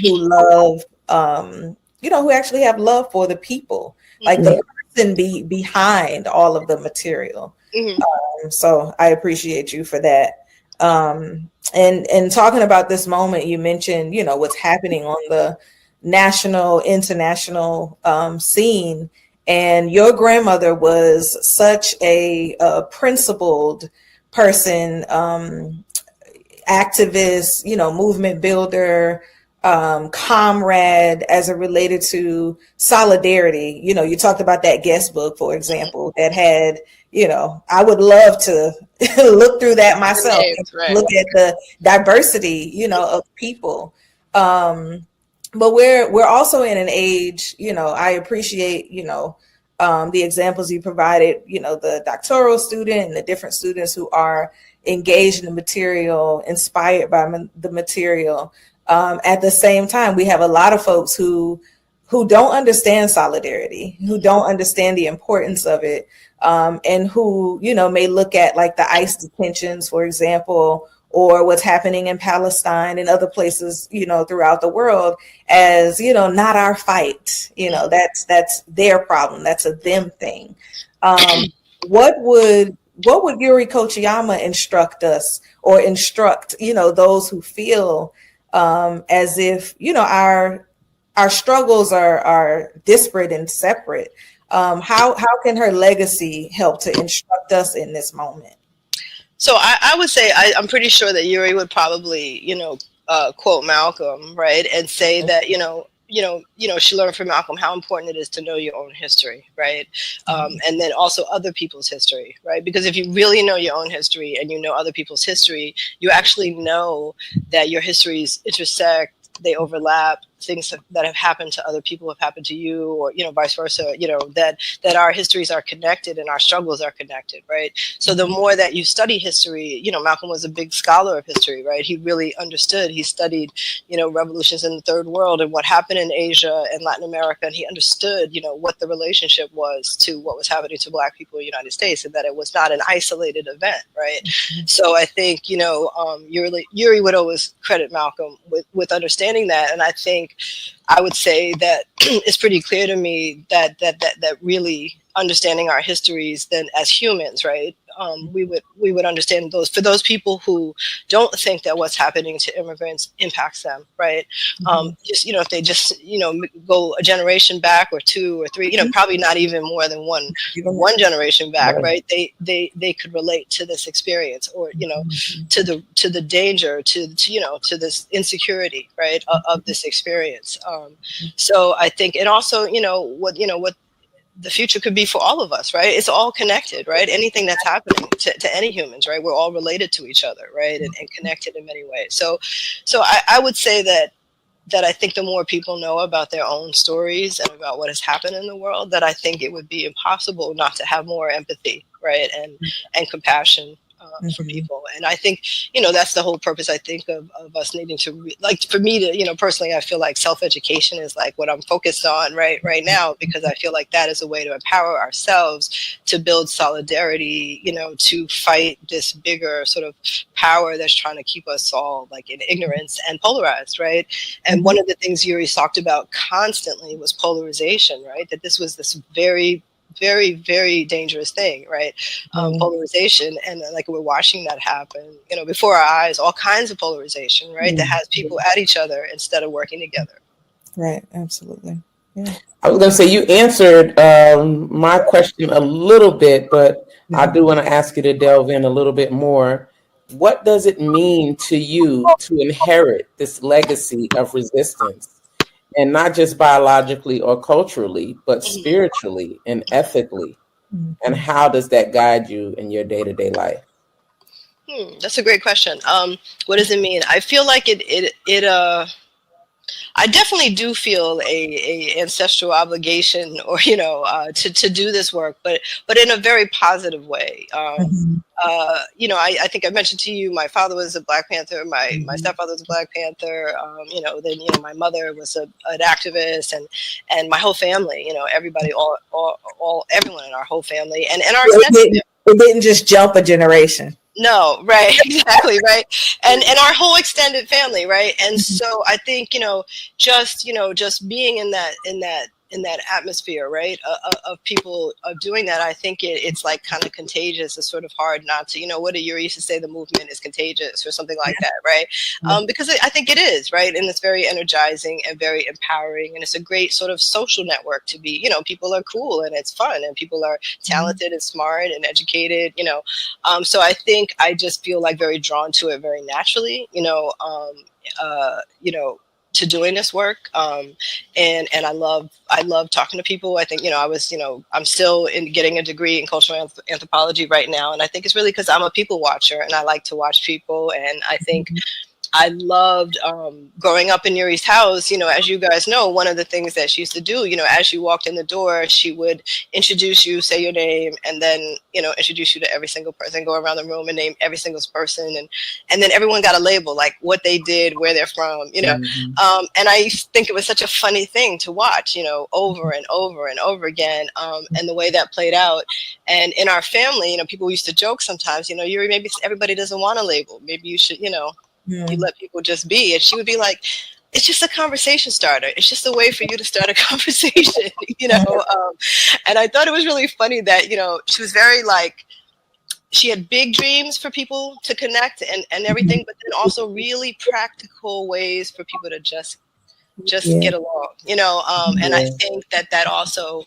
who love, who actually have love for the people, like the person behind all of the material. So I appreciate you for that. And talking about this moment, you mentioned, what's happening on the national, international scene. And your grandmother was such a principled person, activist, movement builder, comrade, as it related to solidarity. You talked about that guest book, for example, that had, I would love to look through that myself, look at the diversity, of people. But we're also in an age, I appreciate, the examples you provided, the doctoral student and the different students who are engaged in the material, inspired by the material. At the same time, we have a lot of folks who don't understand solidarity, who don't understand the importance of it, and who, may look at like the ICE detentions, for example, or what's happening in Palestine and other places, throughout the world as, not our fight. That's their problem. That's a them thing. What would Yuri Kochiyama instruct us, or instruct, those who feel as if, our struggles are disparate and separate? How can her legacy help to instruct us in this moment? So I would say I'm pretty sure that Yuri would probably, quote Malcolm, right, and say that, she learned from Malcolm how important it is to know your own history, right, and then also other people's history, right, because if you really know your own history and you know other people's history, you actually know that your histories intersect, they overlap, things that have happened to other people have happened to you, or vice versa, that our histories are connected and our struggles are connected, right? So the more that you study history, Malcolm was a big scholar of history, right? He really understood. He studied revolutions in the third world and what happened in Asia and Latin America, and he understood what the relationship was to what was happening to Black people in the United States, and that it was not an isolated event, right? So I think Yuri would always credit Malcolm with understanding that, and I think I would say that it's pretty clear to me that really understanding our histories, then as humans, right, we would understand for those people who don't think that what's happening to immigrants impacts them, right? Just if they just go a generation back or two or three, probably not even more than one generation back, right? They could relate to this experience, or to the danger, to this insecurity, right, of this experience. So I think, and also what the future could be for all of us, right? It's all connected, right? Anything that's happening to any humans, right? We're all related to each other, right? And connected in many ways. So I would say that I think the more people know about their own stories and about what has happened in the world, that I think it would be impossible not to have more empathy, right? And compassion for people. And I think, that's the whole purpose, I think, of us needing to, for me to, personally, I feel like self-education is like what I'm focused on right now, because I feel like that is a way to empower ourselves to build solidarity, to fight this bigger sort of power that's trying to keep us all like in ignorance and polarized, right? And one of the things Yuri talked about constantly was polarization, right? That this was this very, very, very dangerous thing, right? Polarization, and like we're watching that happen, before our eyes, all kinds of polarization, right? That has people at each other instead of working together. Right, absolutely. Yeah. I was going to say, you answered my question a little bit, but I do want to ask you to delve in a little bit more. What does it mean to you to inherit this legacy of resistance? And not just biologically or culturally, but spiritually and ethically. And how does that guide you in your day-to-day life? That's a great question. What does it mean? I feel like I definitely do feel a ancestral obligation, or to do this work, but in a very positive way. I think I mentioned to you, my father was a Black Panther, my stepfather was a Black Panther. Then my mother was an activist, and my whole family. Everybody, everyone in our whole family, and our it didn't just jump a generation. No, right, exactly, right, and our whole extended family, right, and so I think just being in that atmosphere, right, of people doing that, I think it's like kind of contagious. It's sort of hard not to, what did Yuri used to say, the movement is contagious or something like that, right? Because I think it is, right, and it's very energizing and very empowering, and it's a great sort of social network to be, people are cool and it's fun, and people are talented and smart and educated, so I think I just feel like very drawn to it very naturally, to doing this work, and I love talking to people. I think I'm still getting a degree in cultural anthropology right now, and I think it's really because I'm a people watcher and I like to watch people, and I think I loved growing up in Yuri's house. As you guys know, one of the things that she used to do, as you walked in the door, she would introduce you, say your name, and then, introduce you to every single person, go around the room and name every single person. And then everyone got a label, like what they did, where they're from, Mm-hmm. And I think it was such a funny thing to watch, over and over and over again. And the way that played out. And in our family, people used to joke sometimes, Yuri, maybe everybody doesn't want a label. Maybe you should, you let people just be. And she would be like, it's just a conversation starter. It's just a way for you to start a conversation, and I thought it was really funny that, she was very like, she had big dreams for people to connect and everything, but then also really practical ways for people to just get along, and I think that also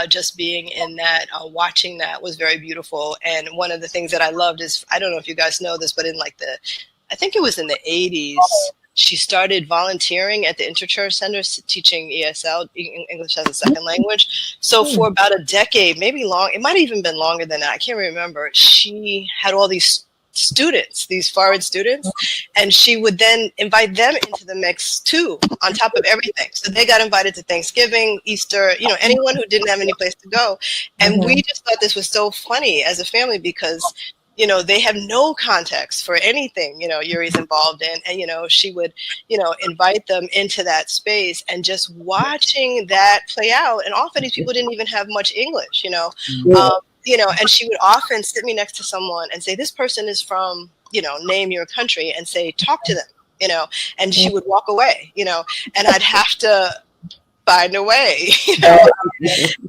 just being in that, watching that was very beautiful. And one of the things that I loved is, I don't know if you guys know this, but in like I think it was in the 80s, she started volunteering at the Interchurch Center teaching ESL, English as a Second Language. So for about a decade, maybe long, it might have even been longer than that, I can't remember, she had all these students, these foreign students, and she would then invite them into the mix too, on top of everything. So they got invited to Thanksgiving, Easter, anyone who didn't have any place to go. And we just thought this was so funny as a family because they have no context for anything, Yuri's involved in. And, she would, invite them into that space, and just watching that play out. And often these people didn't even have much English, and she would often sit me next to someone and say, this person is from, name your country, and say, talk to them, and she would walk away, and I'd have to find a way,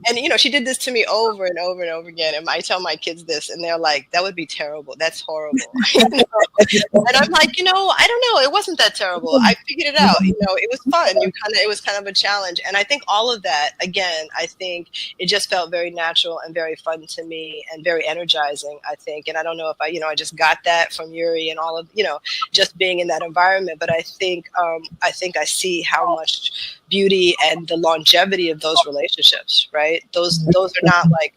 and she did this to me over and over and over again. And I tell my kids this, and they're like, that would be terrible, that's horrible. And I'm like, I don't know, it wasn't that terrible, I figured it out, it was fun, it was kind of a challenge. And I think all of that, again, I think it just felt very natural and very fun to me and very energizing, I think. And I don't know if I just got that from Yuri and all of, just being in that environment. But I think I see how much beauty and the longevity of those relationships, right? Those are not like,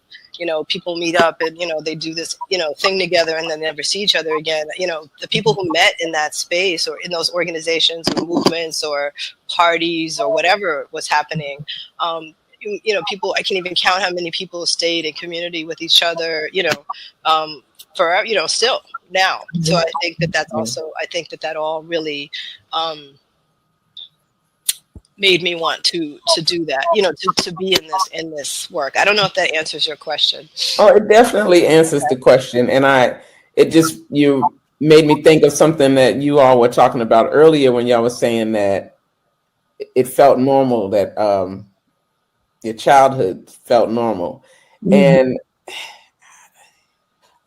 people meet up and, they do this, thing together and then never see each other again. The people who met in that space or in those organizations or movements or parties or whatever was happening, people, I can't even count how many people stayed in community with each other, forever, still now. So I think that's also, that all really, made me want to do that, to be in this work. I don't know if that answers your question. Oh, it definitely answers the question. And you made me think of something that you all were talking about earlier when y'all was saying that it felt normal, that your childhood felt normal. And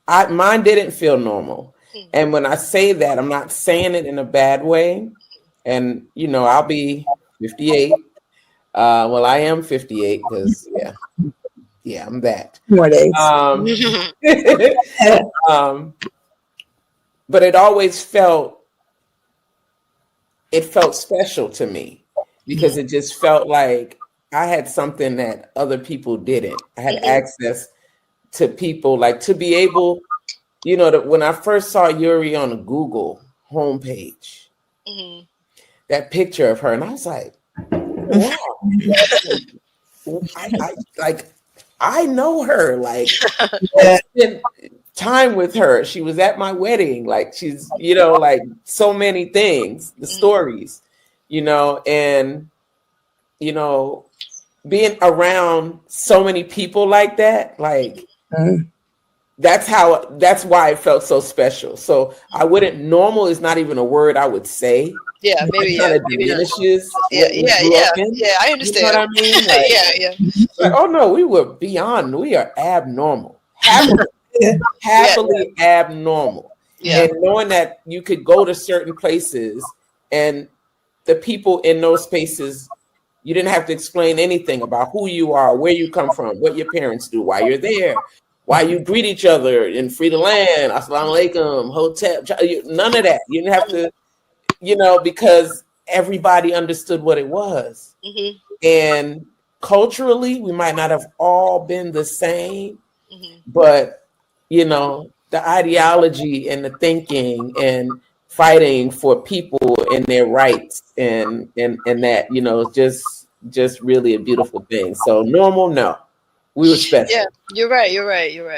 mine didn't feel normal. And when I say that, I'm not saying it in a bad way. And, I'll be 58. Well, I am 58 because I'm that. More days. But it always felt special to me because it just felt like I had something that other people didn't. I had access to people, like to be able, when I first saw Yuri on a Google homepage, that picture of her, and I was like, wow, I know her, like I spent time with her. She was at my wedding, like she's, like so many things, the stories, and, being around so many people like that, like that's why it felt so special. So normal is not even a word I would say. Yeah, maybe kind of diminishes. Yeah, I understand. You know what I mean? Like, like, oh no, we are abnormal. Happily abnormal. Yeah. And knowing that you could go to certain places and the people in those spaces, you didn't have to explain anything about who you are, where you come from, what your parents do, why you're there, why you greet each other in free to land, assalamu alaikum, hotel, none of that. You didn't have to, because everybody understood what it was. And culturally, we might not have all been the same, but, the ideology and the thinking and fighting for people and their rights, and that, you know, just really a beautiful thing. So Normal, no, we were special. Yeah, you're right.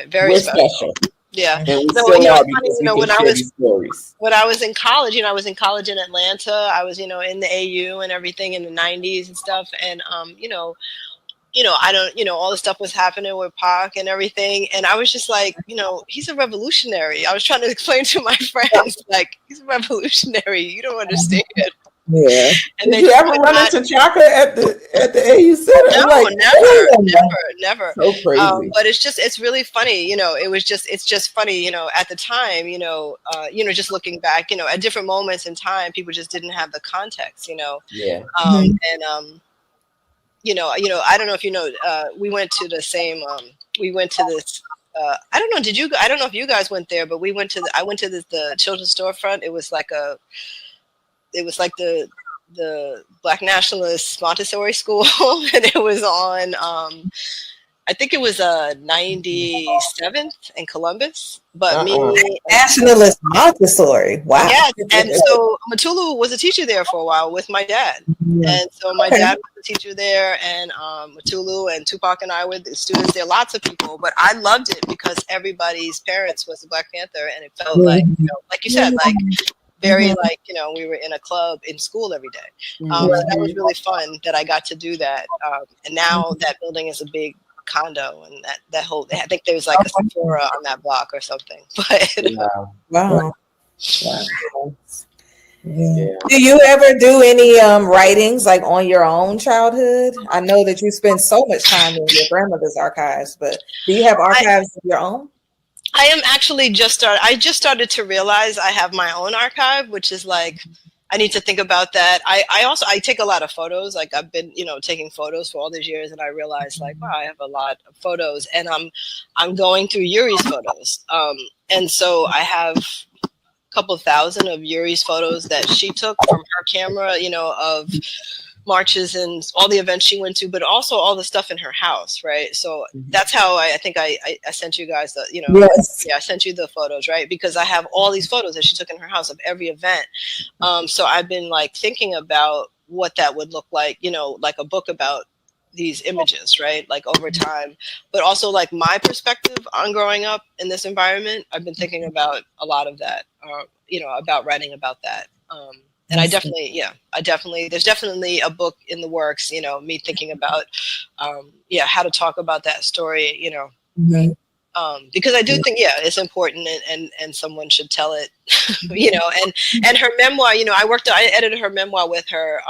Very We're special. Yeah. And we still are, because we can share these stories. When I was in college, you know, I was in college in Atlanta. I was, you know, in the AU and everything in the 90s and stuff. And, I don't, you know, all the stuff was happening with Pac and everything. And I was just like, you know, he's a revolutionary. I was trying to explain to my friends, like, he's a revolutionary. You don't understand. Yeah. And did you ever run into Chaka at the AU Center? No, never. So crazy. But it's really funny, you know. It's just funny, you know. At the time, you know, just looking back, you know, at different moments in time, people just didn't have the context, you know. Yeah. I don't know if you know, we went to the same. We went to this. I don't know. I don't know if you guys went there, but I went to the children's storefront. It was like the Black Nationalist Montessori school, and it was on I think it was 97th in Columbus. But Nationalist Montessori. Wow. Yeah, and so Matulu was a teacher there for a while with my dad. And so my dad was a teacher there, and Matulu and Tupac and I were the students there, lots of people. But I loved it because everybody's parents was a Black Panther, and it felt like, you know, like you said, like very like, you know, we were in a club in school every day. So that was really fun that I got to do that. And now that building is a big condo, and that whole, I think there's like a Sephora on that block or something. But wow. Yeah. Do you ever do any writings like on your own childhood? I know that you spend so much time in your grandmother's archives, but do you have archives of your own? I am actually I just started to realize I have my own archive, which is like, I need to think about that. I take a lot of photos. Like I've been, you know, taking photos for all these years, and I realized like, wow, I have a lot of photos, and I'm going through Yuri's photos. And so I have a couple thousand of Yuri's photos that she took from her camera, you know, of marches and all the events she went to, but also all the stuff in her house, right? So that's how I think I sent you guys the, you know, I sent you the photos, right? Because I have all these photos that she took in her house of every event. So I've been like thinking about what that would look like, you know, like a book about these images, right? Like over time, but also like my perspective on growing up in this environment. I've been thinking about a lot of that, you know, about writing about that. And I definitely, there's definitely a book in the works, you know, me thinking about, how to talk about that story, you know, because I do think, it's important, and someone should tell it, you know, and her memoir, you know, I edited her memoir with her,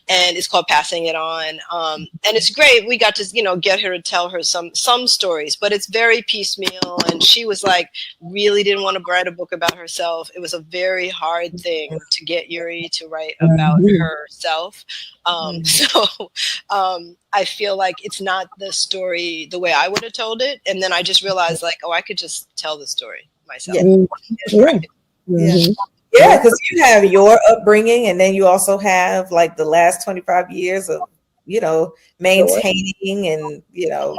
and it's called Passing It On. And it's great. We got to, you know, get her to tell her some stories, but it's very piecemeal. And she was like, really didn't want to write a book about herself. It was a very hard thing to get Yuri to write about herself. So I feel like it's not the story the way I would have told it. And then I just realized like, I could just tell the story myself. Yeah, because you have your upbringing, and then you also have like the last 25 years of, you know, maintaining and, you know,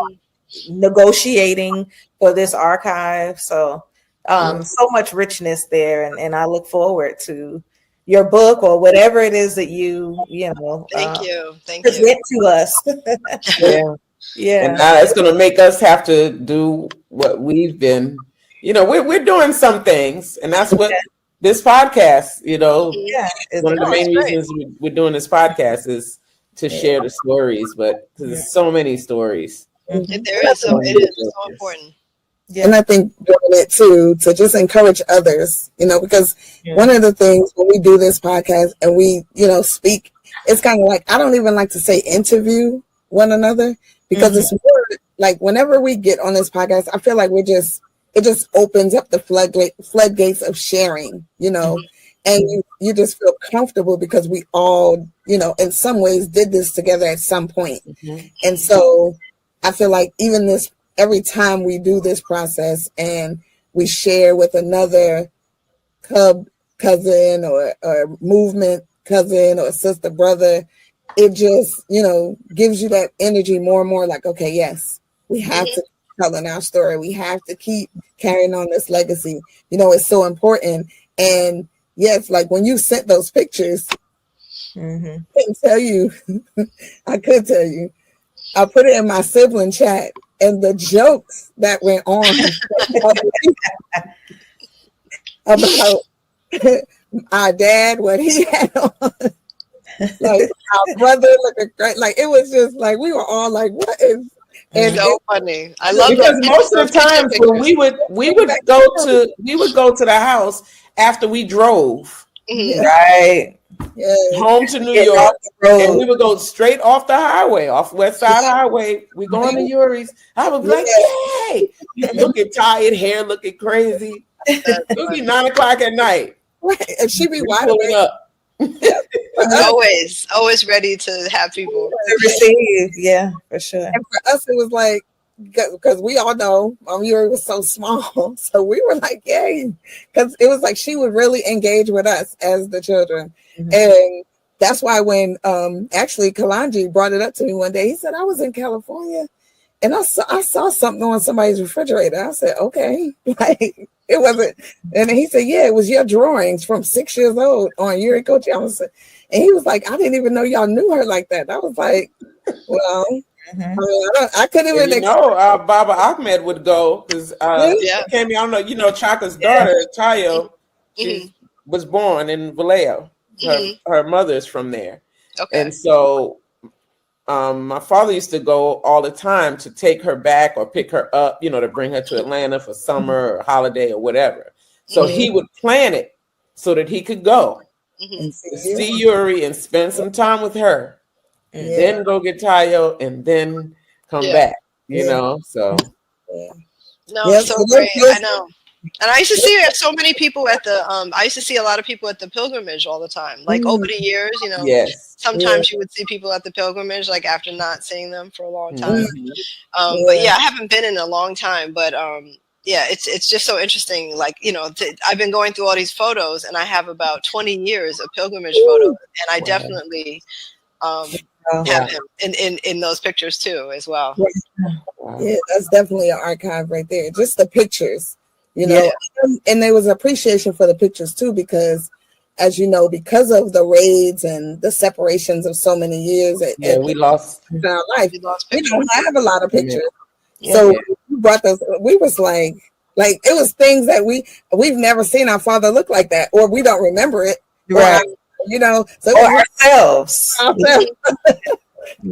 negotiating for this archive. So so much richness there, and I look forward to your book or whatever it is that you know present to us. And now it's going to make us have to do what we've been, you know, we're doing some things, and that's what this podcast, you know, one of the main reasons we're doing this podcast is to share the stories, but there's so many stories. There is, so it is so important. And I think doing it too, to just encourage others, you know, because one of the things when we do this podcast and we, you know, speak, it's kind of like, I don't even like to say interview one another, because it's more like whenever we get on this podcast, I feel like it just opens up the floodgates of sharing, you know, and you just feel comfortable because we all, you know, in some ways did this together at some point. And so I feel like even every time we do this process and we share with another Cub cousin or movement cousin or sister brother, it just, you know, gives you that energy more and more like, okay, yes, we have to telling our story. We have to keep carrying on this legacy. You know, it's so important. And yes, like when you sent those pictures, I couldn't tell you. I could tell you. I put it in my sibling chat, and the jokes that went on about our dad, what he had on, like our brother looking great. Like it was just like we were all like, "What is?" And so funny. I love because most of the times when we would go to the house after we drove right home to New York, and we would go straight off the highway, off West Side Highway. We going to Yuri's. I would be like, "Yay!" Looking tired, hair looking crazy. It would be 9 o'clock at night, and she be wide awake. Up. always ready to have people to receive. Yeah, for sure. And for us, it was like, because we all know Yuri was so small, so we were like, yay, because it was like she would really engage with us as the children. And that's why when actually Kalanji brought it up to me one day, he said, I was in California and I saw something on somebody's refrigerator. I said, okay, like it wasn't. And he said, yeah, it was your drawings from 6 years old on Yuri Kochiyama. And he was like, I didn't even know y'all knew her like that. I was like, well, I couldn't even Baba Ahmed would go because Akemi, I don't know, Chaka's daughter, Tayo, she was born in Vallejo. Her mother's from there. Okay. And so my father used to go all the time to take her back or pick her up, to bring her to Atlanta for summer or holiday or whatever. So he would plan it so that he could go and see Yuri and spend some time with her. And then go get Tayo and then come back, so. No, it's so great. I know. And I used to see so many people at the, I used to see a lot of people at the pilgrimage all the time. Like over the years, sometimes you would see people at the pilgrimage, like after not seeing them for a long time. But I haven't been in a long time, but it's just so interesting. Like, I've been going through all these photos and I have about 20 years of pilgrimage photos. And I definitely, have him in those pictures too as well. Yeah, that's definitely an archive right there. Just the pictures, and there was appreciation for the pictures too, because as you know, because of the raids and the separations of so many years, we lost in our life. We don't have a lot of pictures. So we brought those. We was like it was things that we've never seen our father look like that, or we don't remember it, right? So ourselves.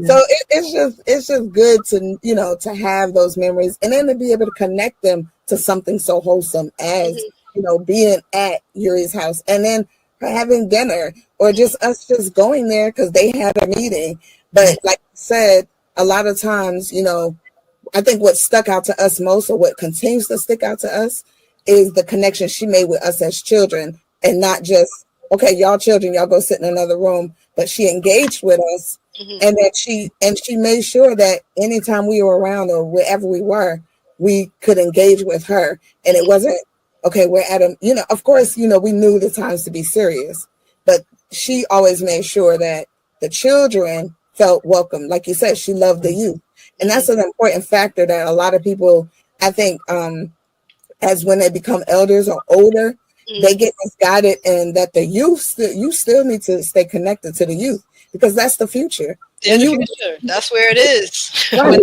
So it's just good to to have those memories and then to be able to connect them to something so wholesome as being at Yuri's house and then having dinner or just us just going there because they had a meeting. But like I said, a lot of times, I think what stuck out to us most, or what continues to stick out to us, is the connection she made with us as children, and not just, okay, y'all children, y'all go sit in another room, but she engaged with us, and that she made sure that anytime we were around or wherever we were, we could engage with her. And it wasn't, okay, we're at a, of course, we knew the times to be serious, but she always made sure that the children felt welcome. Like you said, she loved the youth. And that's an important factor that a lot of people, I think, as when they become elders or older, they get misguided, and that the youth, you still need to stay connected to the youth because that's the future. That's where it is. Right.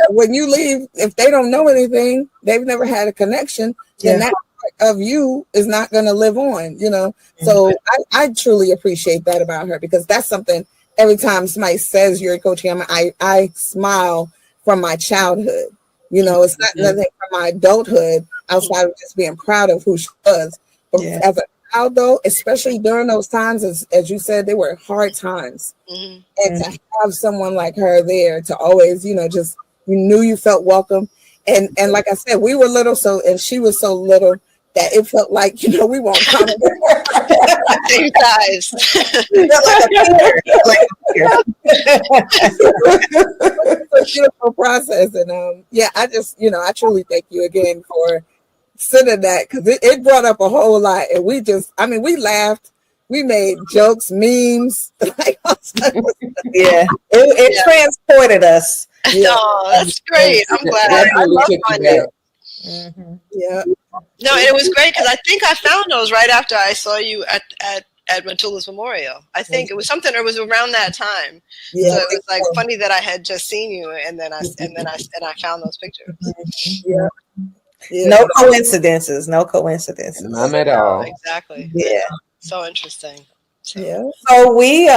When you leave, if they don't know anything, they've never had a connection, then that part of you is not going to live on, So I truly appreciate that about her, because that's something every time somebody says Yuri Kochiyama, I smile from my childhood. It's not nothing from my adulthood outside of just being proud of who she was. But as a child, though, especially during those times, as you said, they were hard times. And to have someone like her there to always, just, you knew you felt welcome. And like I said, we were little, and she was so little that it felt like, we won't come. Same size. It's a beautiful process. And I just, I truly thank you again for sending that, because it brought up a whole lot. And we laughed. We made jokes, memes. It transported us. Oh, that's great. I'm glad. I love finding it. Mm-hmm. Yeah. No, and it was great because I think I found those right after I saw you at Matula's memorial. I think it was something. It was around that time. Yeah. So it was like funny that I had just seen you, and then I found those pictures. Yeah. Yeah. No coincidences. No coincidences. None at all. Exactly. Yeah. So interesting. So. Yeah. So we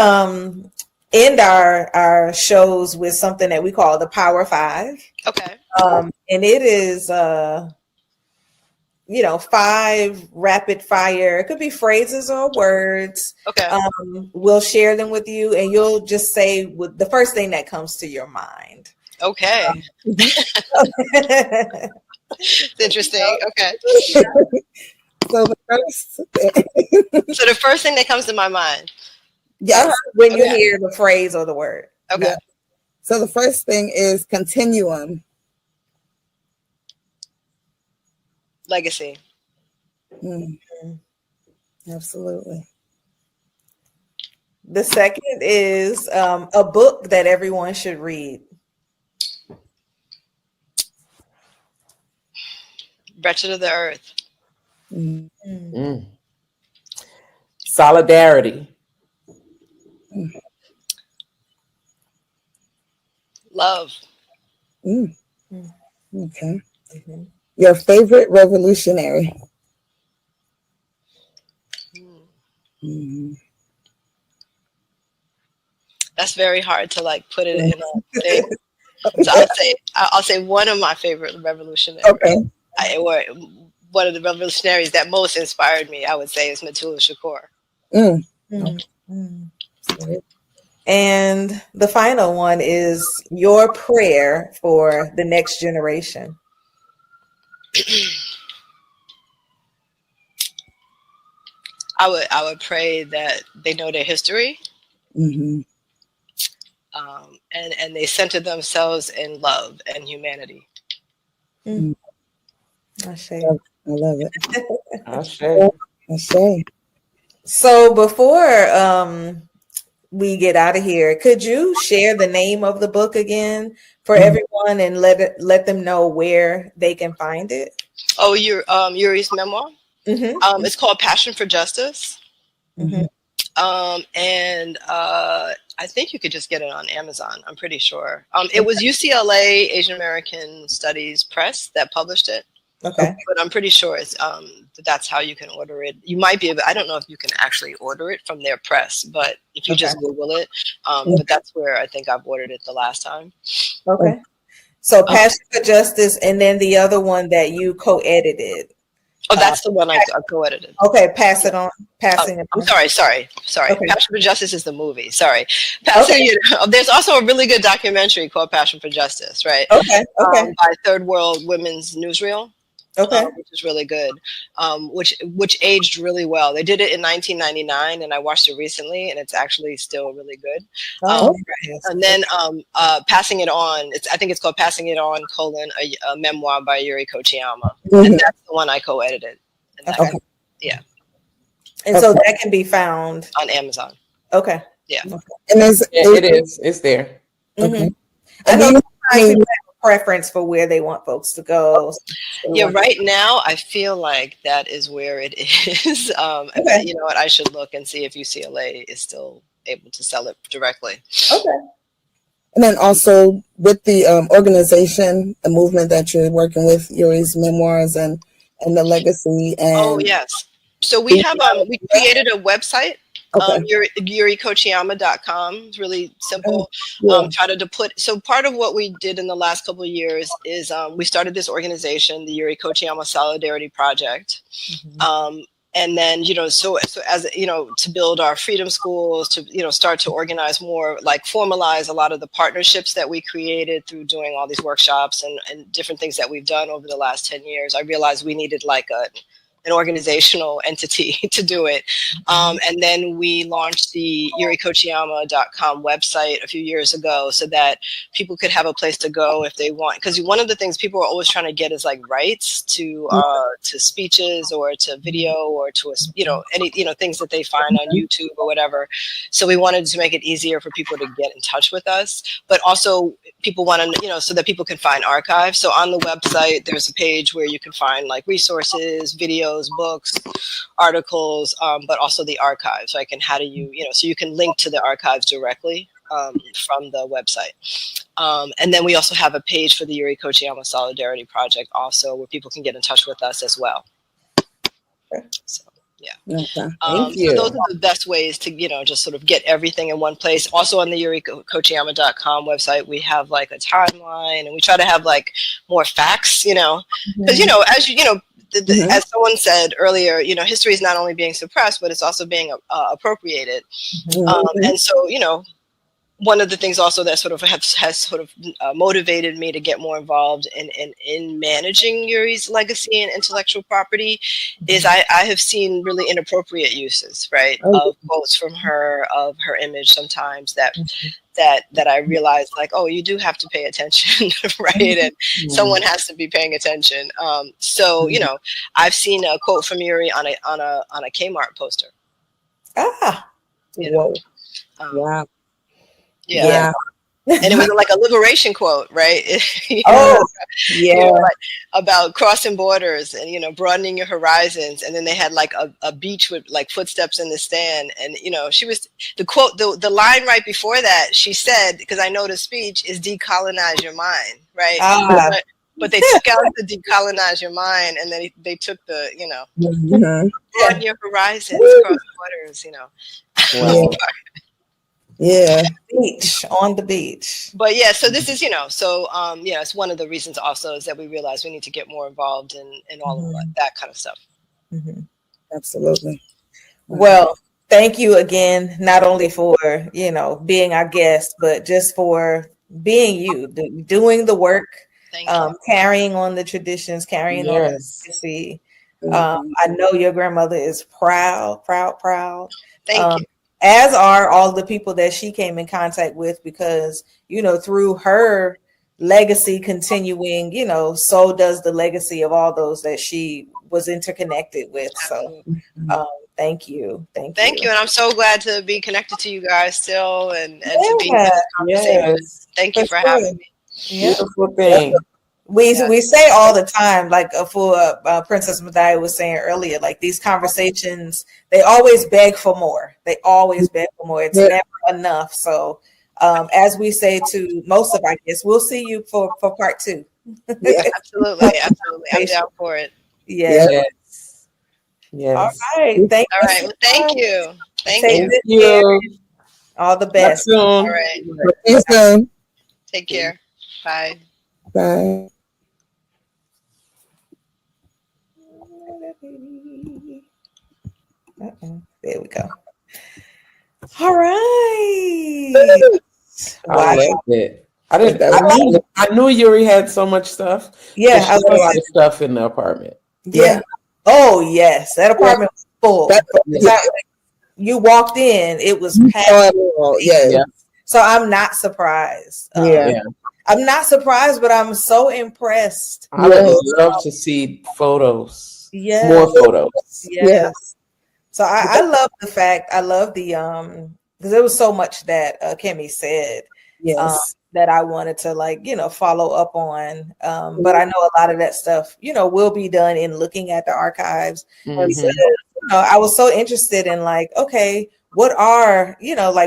end our shows with something that we call the Power Five. Okay. And it is 5 rapid fire. It could be phrases or words. Okay. We'll share them with you, and you'll just say with the first thing that comes to your mind. Okay. It's interesting. Okay. So the first thing that comes to my mind. Yes, when you hear the phrase or the word. Okay. Yeah. So the first thing is continuum. Legacy. Mm-hmm. Absolutely. The second is a book that everyone should read. Wretched of the Earth. Mm-hmm. Mm. Solidarity. Mm. Love. Mm. Okay. Mm-hmm. Your favorite revolutionary. Mm-hmm. That's very hard to put it in a thing. So I'll say one of my favorite revolutionaries. Okay. Or one of the revolutionaries that most inspired me, I would say, is Mdaiyah Yisrael. Mm. Mm. And the final one is your prayer for the next generation. I would pray that they know their history. Mm-hmm. And they center themselves in love and humanity. Mm. I love it. I say. So before we get out of here, could you share the name of the book again for everyone and let them know where they can find it? Oh, Yuri's memoir. Mm-hmm. It's called Passion for Justice. Mm-hmm. And I think you could just get it on Amazon. I'm pretty sure. It was UCLA Asian American Studies Press that published it. Okay. But I'm pretty sure it's that's how you can order it. You might be able. I don't know if you can actually order it from their press, but if you just Google it, but that's where I think I've ordered it the last time. Okay. So Passion for Justice, and then the other one that you co-edited. Oh, that's the one I co-edited. Okay, pass it on. Passing it on. I'm sorry. Okay. Passion for Justice is the movie. Sorry. There's also a really good documentary called Passion for Justice, right? Okay. By Third World Women's Newsreel. Okay. Which is really good. Which aged really well. They did it in 1999, and I watched it recently, and it's actually still really good. And then Passing It On. I think it's called Passing It On: a memoir by Yuri Kochiyama. And that's the one I co-edited. Okay. Yeah. And so that can be found on Amazon. Okay. Yeah. And it is. It's there. Okay. I know people have a preference for where they want folks to go. Yeah, right now I feel like that is where it is. Okay. You know what? I should look and see if UCLA is still able to sell it directly. Okay. And then also with the organization, the movement that you're working with, Yuri's memoirs and the legacy. And yes. So we have we created a website. Okay. YuriKochiyama.com. It's really simple. So part of what we did in the last couple of years is we started this organization, the Yuri Kochiyama Solidarity Project. And then, so as, to build our freedom schools, to, start to organize more, formalize a lot of the partnerships that we created through doing all these workshops and different things that we've done over the last 10 years. I realized we needed an organizational entity to do it. And then we launched the YuriKochiyama.com website a few years ago so that people could have a place to go if they want. Because one of the things people are always trying to get is like rights to speeches or to video or to any things that they find on YouTube or whatever. So we wanted to make it easier for people to get in touch with us, but also people want to so that people can find archives. So on the website there's a page where you can find like resources, videos, books, articles, but also the archives. Like, and how do you so you can link to the archives directly from the website. And then we also have a page for the Yuri Kochiyama Solidarity Project also, where people can get in touch with us as well. So, yeah. Thank you. So those are the best ways to, just sort of get everything in one place. Also on the YuriKochiyama.com website, we have like a timeline, and we try to have like more facts, because, as someone said earlier, history is not only being suppressed, but it's also being appropriated. And so, one of the things also that sort of has sort of motivated me to get more involved in managing Yuri's legacy and intellectual property is I have seen really inappropriate uses, right, of quotes from her, of her image sometimes that I realized, like, oh, you do have to pay attention, right? And someone has to be paying attention. So, I've seen a quote from Yuri on a Kmart poster. Whoa. Wow. Yeah. And it was like a liberation quote, right? Like about crossing borders and, broadening your horizons. And then they had like a beach with like footsteps in the sand. And, she was the quote, the line right before that, she said, because I know the speech is decolonize your mind, right? But they took out the decolonize your mind, and then they took the, broaden your horizons, cross borders, Wow. Yeah, beach, on the beach. But yeah, so this is, it's one of the reasons also is that we realize we need to get more involved in all of that kind of stuff. Absolutely. Well, thank you again, not only for, being our guest, but just for being you, doing the work, carrying on the traditions, carrying on the legacy. I know your grandmother is proud. Thank you. As are all the people that she came in contact with, because, through her legacy continuing, so does the legacy of all those that she was interconnected with. So thank you. Thank you. And I'm so glad to be connected to you guys still and to be in this conversation. Thank you for having me. Beautiful thing. We say all the time, like for Princess Mdaiyah was saying earlier, like these conversations, they always beg for more. It's never enough. So as we say to most of our guests, we'll see you for part 2. Yeah, absolutely. I'm down for it. Yes. All right. Thank you. Thank you. All the best. All right. See you soon. Take care. Bye. Bye. There we go. All right. I loved it. I knew Yuri had so much stuff. Yeah, I had a lot of stuff in the apartment. Yeah. Oh yes, that apartment was full. You walked in, it was packed. Yeah. So I'm not surprised. I'm not surprised, but I'm so impressed. I would love to see photos. Yeah. More photos. Yes. So I love the fact, I love the because there was so much that Akemi said that I wanted to follow up on. But I know a lot of that stuff, will be done in looking at the archives. Because, I was so interested in okay, what are,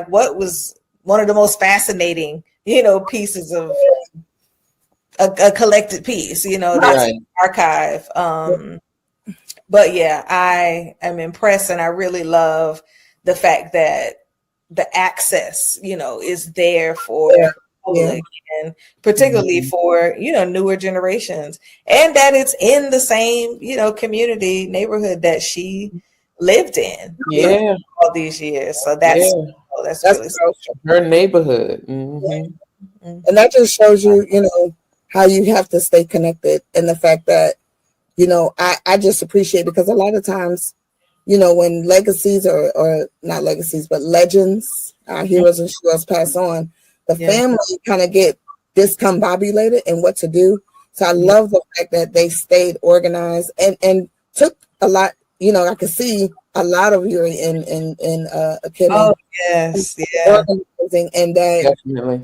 what was one of the most fascinating, pieces of a collected piece, that's archive. But yeah, I am impressed, and I really love the fact that the access, is there for public, and particularly for, newer generations, and that it's in the same, community neighborhood that she lived in all these years. So that's really special. Her neighborhood. And that just shows you, how you have to stay connected, and the fact that I just appreciate, because a lot of times, when legacies or not legacies, but legends, our heroes and heroes pass on, the family kind of get discombobulated in what to do. So I love the fact that they stayed organized and took a lot. I could see a lot of Yuri in Akemi. Oh yes, organizing, and that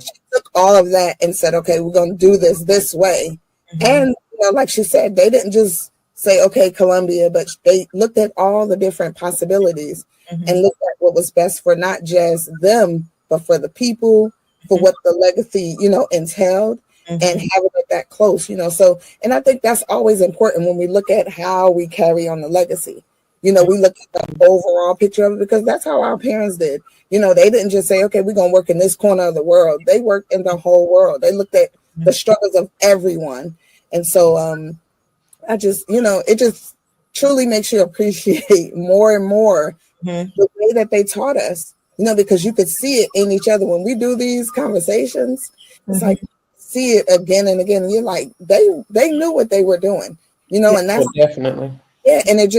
she took all of that and said, okay, we're going to do this way. And like she said, they didn't just say, okay, Columbia, but they looked at all the different possibilities and looked at what was best for not just them, but for the people, for what the legacy, entailed, and having it that close, So, and I think that's always important when we look at how we carry on the legacy. We look at the overall picture of it, because that's how our parents did. They didn't just say, okay, we're going to work in this corner of the world. They worked in the whole world. They looked at the struggles of everyone. And so I just, it just truly makes you appreciate more and more the way that they taught us, because you could see it in each other. When we do these conversations, it's like, see it again and again. And you're like, they knew what they were doing, and that's definitely. Yeah, and it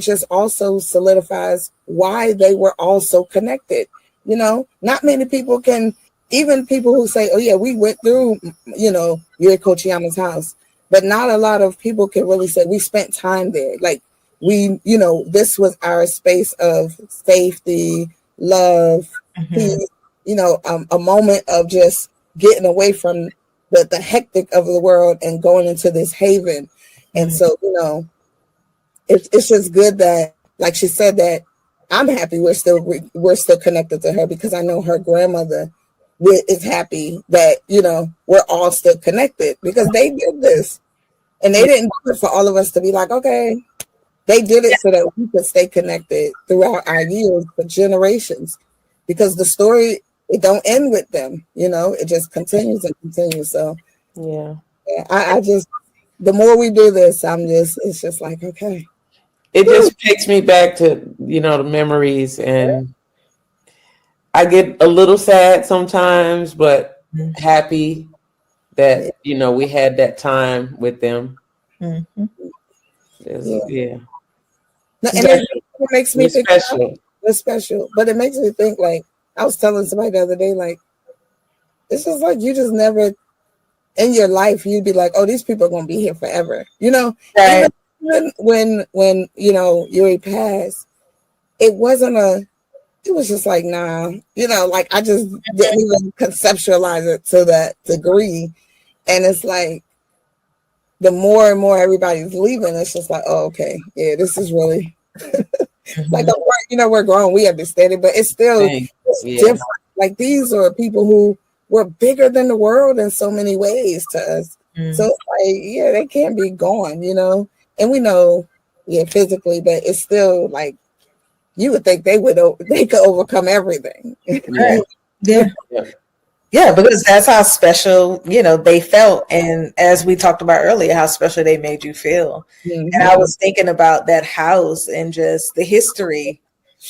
just also solidifies why they were all so connected. Not many people can, even people who say, oh yeah, we went through, Yuri Kochiyama's house, but not a lot of people can really say we spent time there. Like this was our space of safety, love, peace, a moment of just getting away from the hectic of the world and going into this haven. And so, it's just good that, like she said, that I'm happy we're still connected to her, because I know her grandmother is happy that, we're all still connected, because they did this, and they didn't do it for all of us to be like, okay, they did it so that we could stay connected throughout our years for generations, because the story, it don't end with them, it just continues and continues. So I just, the more we do this, it's just like, okay. It just takes me back to, the memories, and I get a little sad sometimes, but happy that, we had that time with them. No, and it makes me think it's special, but it makes me think, like, I was telling somebody the other day, like, it's just like you just never in your life, you'd be like, oh, these people are going to be here forever, Right. Even when Yuri passed, it was just like, nah, like I just didn't even conceptualize it to that degree. And it's like, the more and more everybody's leaving, it's just like, oh, okay, yeah, this is really like, we're grown, we understand it, but it's still different. Like, these are people who were bigger than the world in so many ways to us. So it's like, they can't be gone, and we know, physically, but it's still like, you would think they could overcome everything. Yeah, because that's how special, they felt. And as we talked about earlier, how special they made you feel. And I was thinking about that house and just the history,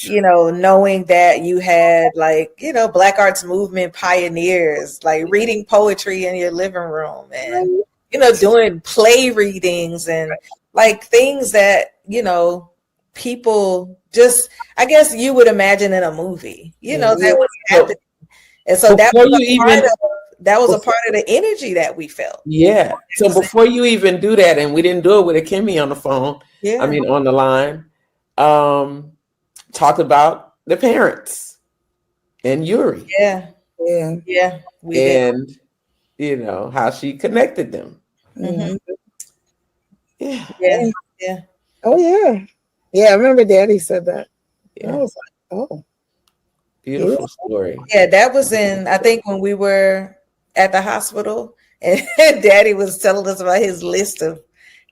knowing that you had, like, Black Arts Movement pioneers, like reading poetry in your living room and, doing play readings and like things that, people just, I guess you would imagine in a movie, that was happening. And so that was a part of the energy that we felt. Yeah. So before you even do that, and we didn't do it with Akemi on the phone, on the line, talk about the parents and Yuri. Yeah. We did. How she connected them. Yeah. Oh yeah. Yeah, I remember Daddy said that. Yeah. I was like, oh. Beautiful story. Yeah, that was I think when we were at the hospital, and Daddy was telling us about his list of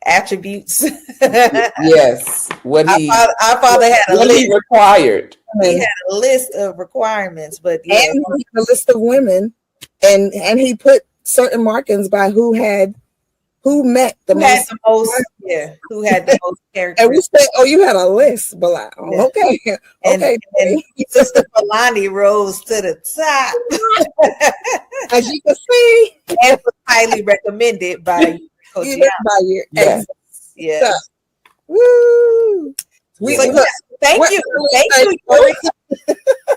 attributes. Yes. Our father had a list required. He had a list of requirements, but and a list of women, and he put certain markings by who met the most. Who had the most character. And we said, oh, you had a list, but like, oh, okay. Okay. And Sister Falani rose to the top. As you can see. And was highly recommended by Kochiyama. Yeah. Woo! Thank you, Yuri.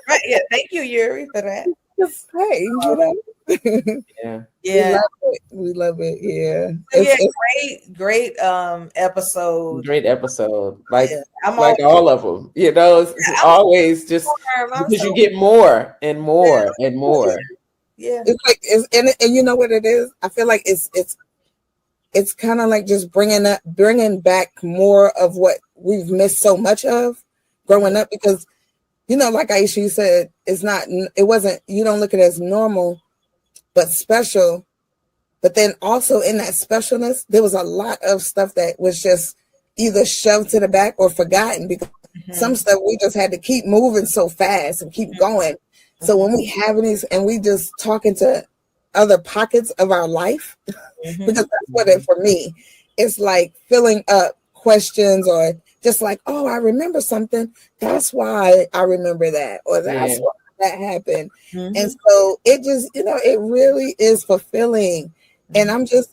Right, yeah, thank you, Yuri, for that. Hey, you know. Yeah. We love it. Yeah. Great episode. Great episode. Like all of them. You know, it's always just because you get more and more and more. Yeah. It's like and you know what it is? I feel like it's kind of like just bringing back more of what we've missed so much of growing up, because you know, like Aiyisha, you said, you don't look at it as normal, but special. But then also in that specialness, there was a lot of stuff that was just either shoved to the back or forgotten, because some stuff we just had to keep moving so fast and keep going. So when we having these and we just talking to other pockets of our life, because that's what it for me, it's like filling up questions, or just like, oh, I remember something. That's why I remember that, or that's why that happened. And so it just, you know, it really is fulfilling. And I'm just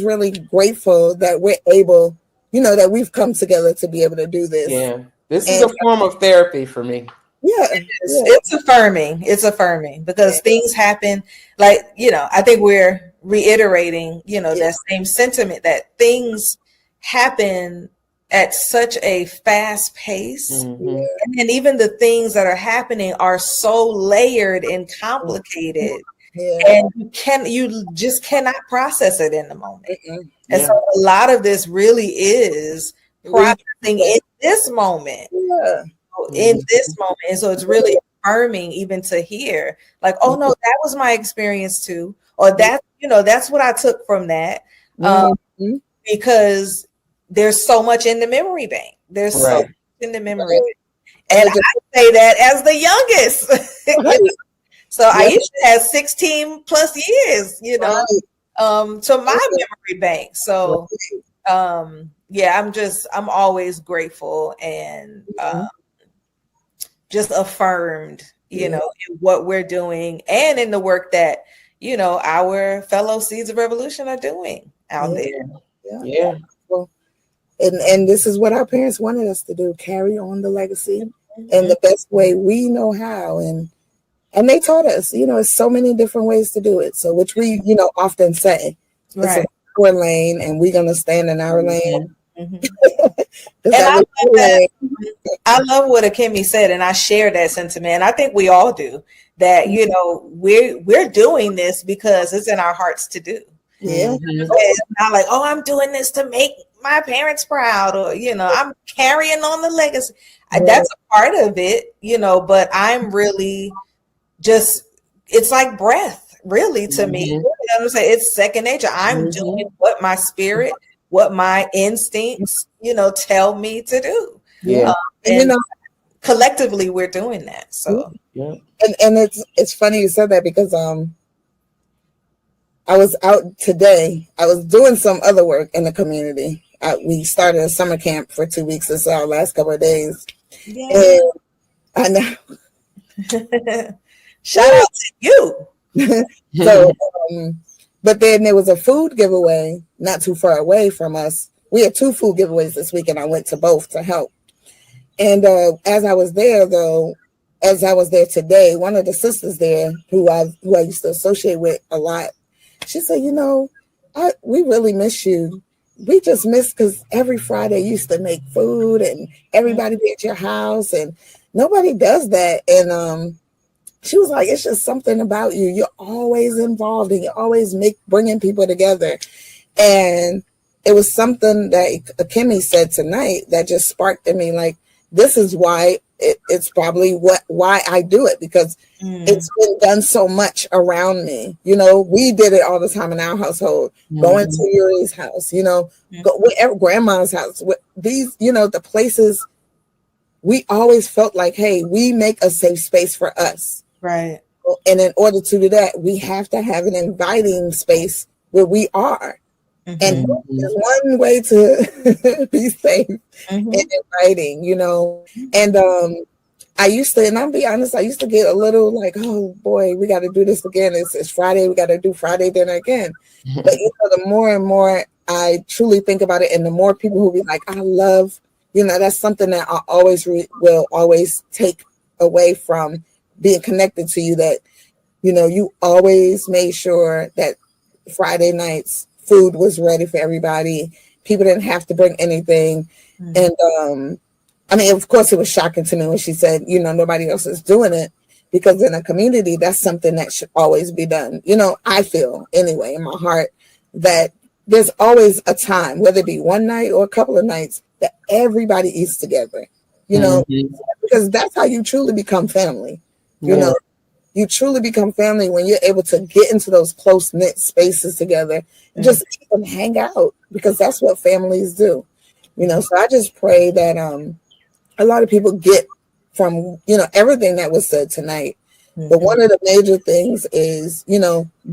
really grateful that we're able, you know, that we've come together to be able to do this. Yeah, this is a form of therapy for me. Yeah, it's affirming. It's affirming because things happen. Like, you know, I think we're reiterating, you know, that same sentiment that things happen at such a fast pace. And then even the things that are happening are so layered and complicated. And you just cannot process it in the moment. And so a lot of this really is processing in this moment. In this moment. And so it's really affirming even to hear, like, oh no, that was my experience too. Or that, you know, that's what I took from that. Because there's so much in the memory bank. There's so much in the memory bank. And I say that as the youngest. So Aiyisha has 16 plus years, you know, to my memory bank. So I'm always grateful and just affirmed, you know, in what we're doing and in the work that, you know, our fellow Seeds of Revolution are doing out there. Well, and this is what our parents wanted us to do, carry on the legacy in the best way we know how. And they taught us, you know, there's so many different ways to do it. So, which we, you know, often say, it's our lane, and we're going to stand in our lane. And I love what Akemi said, and I share that sentiment. And I think we all do that. You know, we're doing this because it's in our hearts to do. It's not like, oh, I'm doing this to make my parents proud, or, you know, I'm carrying on the legacy. That's a part of it, you know, but I'm really just, it's like breath, really, to me. You know what I'm saying? It's second nature. I'm doing what my spirit, what my instincts, you know, tell me to do. And you know, collectively we're doing that. So and it's funny you said that, because I was out today. I was doing some other work in the community. We started a summer camp for 2 weeks. This is our last couple of days. And I know. Shout out to you. So, but then there was a food giveaway not too far away from us. We had 2 food giveaways this week, and I went to both to help. And as I was there today, one of the sisters there who I used to associate with a lot, she said, you know, we really miss you. We just miss, because every Friday you used to make food and everybody be at your house, and nobody does that. And she was like, it's just something about you. You're always involved, and you're always bringing people together. And it was something that Akemi said tonight that just sparked in me, like, this is why it's probably why I do it, because it's been done so much around me. You know, we did it all the time in our household, going to Yuri's house, you know, whatever, grandma's house, these, you know, the places we always felt like, hey, we make a safe space for us. Right. And in order to do that, we have to have an inviting space where we are. And there's one way to be safe and inviting, you know. And I used to, and I'll be honest, I used to get a little like, oh boy, we got to do this again. It's Friday, we got to do Friday dinner again. But you know, the more and more I truly think about it, and the more people who be like, I love, that's something that I always will always take away from being connected to you, that, you always made sure that Friday nights food was ready for everybody. People didn't have to bring anything. And I mean, of course, it was shocking to me when she said, nobody else is doing it, because in a community, that's something that should always be done. I feel anyway in my heart that there's always a time, whether it be one night or a couple of nights, that everybody eats together, because that's how you truly become family. You truly become family when you're able to get into those close knit spaces together and just even hang out, because that's what families do. So I just pray that a lot of people get from, everything that was said tonight. But one of the major things is,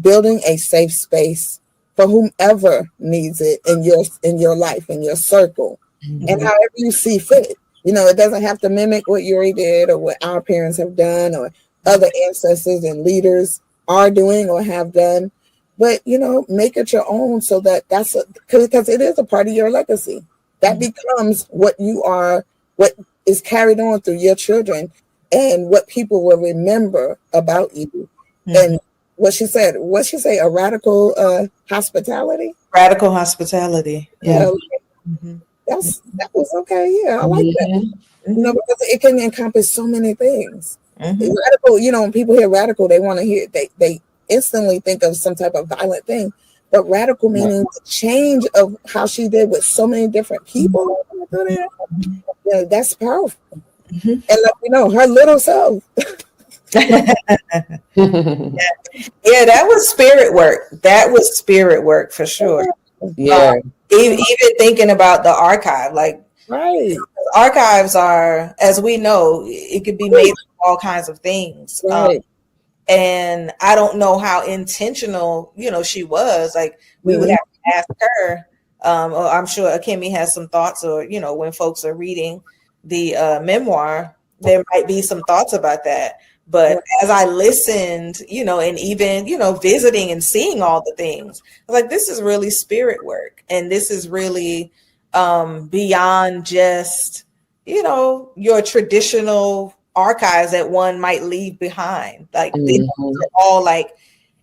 building a safe space for whomever needs it in your life, in your circle, and however you see fit. It doesn't have to mimic what Yuri did or what our parents have done or other ancestors and leaders are doing or have done. But, make it your own, so that because it is a part of your legacy. That becomes what you are, what is carried on through your children, and what people will remember about you. And what she say, a radical hospitality? Radical hospitality. Yeah. That was okay. Yeah, I like that. Because it can encompass so many things. Radical, when people hear radical, they want to hear, they instantly think of some type of violent thing. But radical meaning the change of how she did with so many different people. Yeah, that's powerful. And her little self. Yeah, that was spirit work. That was spirit work for sure. Yeah. Even thinking about the archive, right. Archives are, as we know, it could be made of all kinds of things. Right. And I don't know how intentional, she was. We would have to ask her. Or I'm sure Akemi has some thoughts, or, when folks are reading the memoir, there might be some thoughts about that. But as I listened, and even, visiting and seeing all the things, I was like, this is really spirit work. And this is really beyond just, your traditional archives that one might leave behind. They're all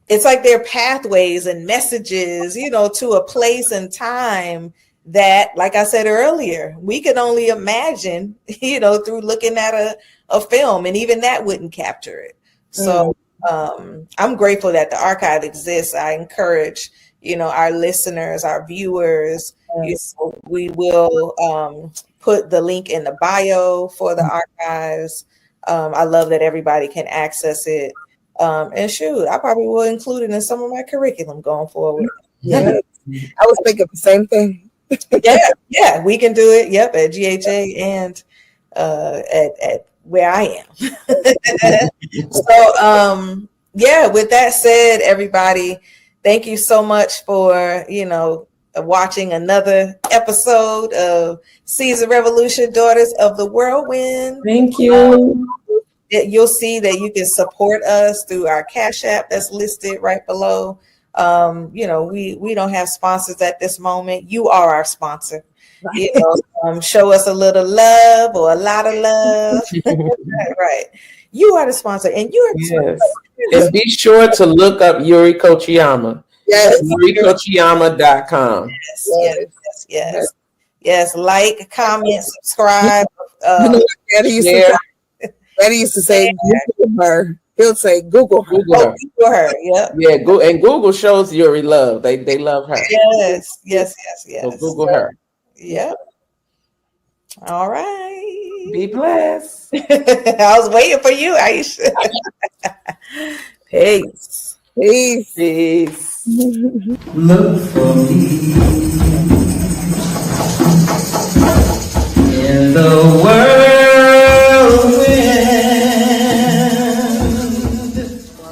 it's like they're pathways and messages, to a place and time that, like I said earlier, we can only imagine, through looking at a film, and even that wouldn't capture it. So I'm grateful that the archive exists. I encourage, our listeners, our viewers, we will put the link in the bio for the archives. I love that everybody can access it. And shoot, I probably will include it in some of my curriculum going forward. Yeah. I was thinking the same thing. Yeah, we can do it. Yep, at GHA and at where I am. So, with that said, everybody, thank you so much for, watching another episode of Seeds of Revolution, Daughters of the Whirlwind. Thank you. You'll see that you can support us through our Cash App that's listed right below. We don't have sponsors at this moment. You are our sponsor. Right. Show us a little love or a lot of love. Right. You are the sponsor, and you are the sponsor. And be sure to look up Yuri Kochiyama. Yes. YuriKochiyama.com. Yes. Like, comment, subscribe. Daddy used to say, Google her. He'll say, Google her. Google her. Yep. Yeah. And Google shows Yuri love. They love her. Yes. So Google her. Yep. All right. Be blessed. I was waiting for you, Aiyisha. Peace. Look for me in the whirlwind.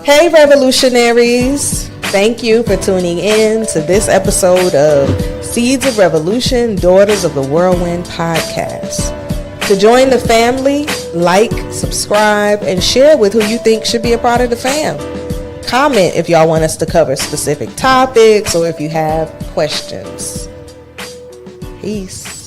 Hey, revolutionaries. Thank you for tuning in to this episode of Seeds of Revolution, Daughters of the Whirlwind Podcast. To join the family, like, subscribe, and share with who you think should be a part of the fam. Comment if y'all want us to cover specific topics or if you have questions. Peace.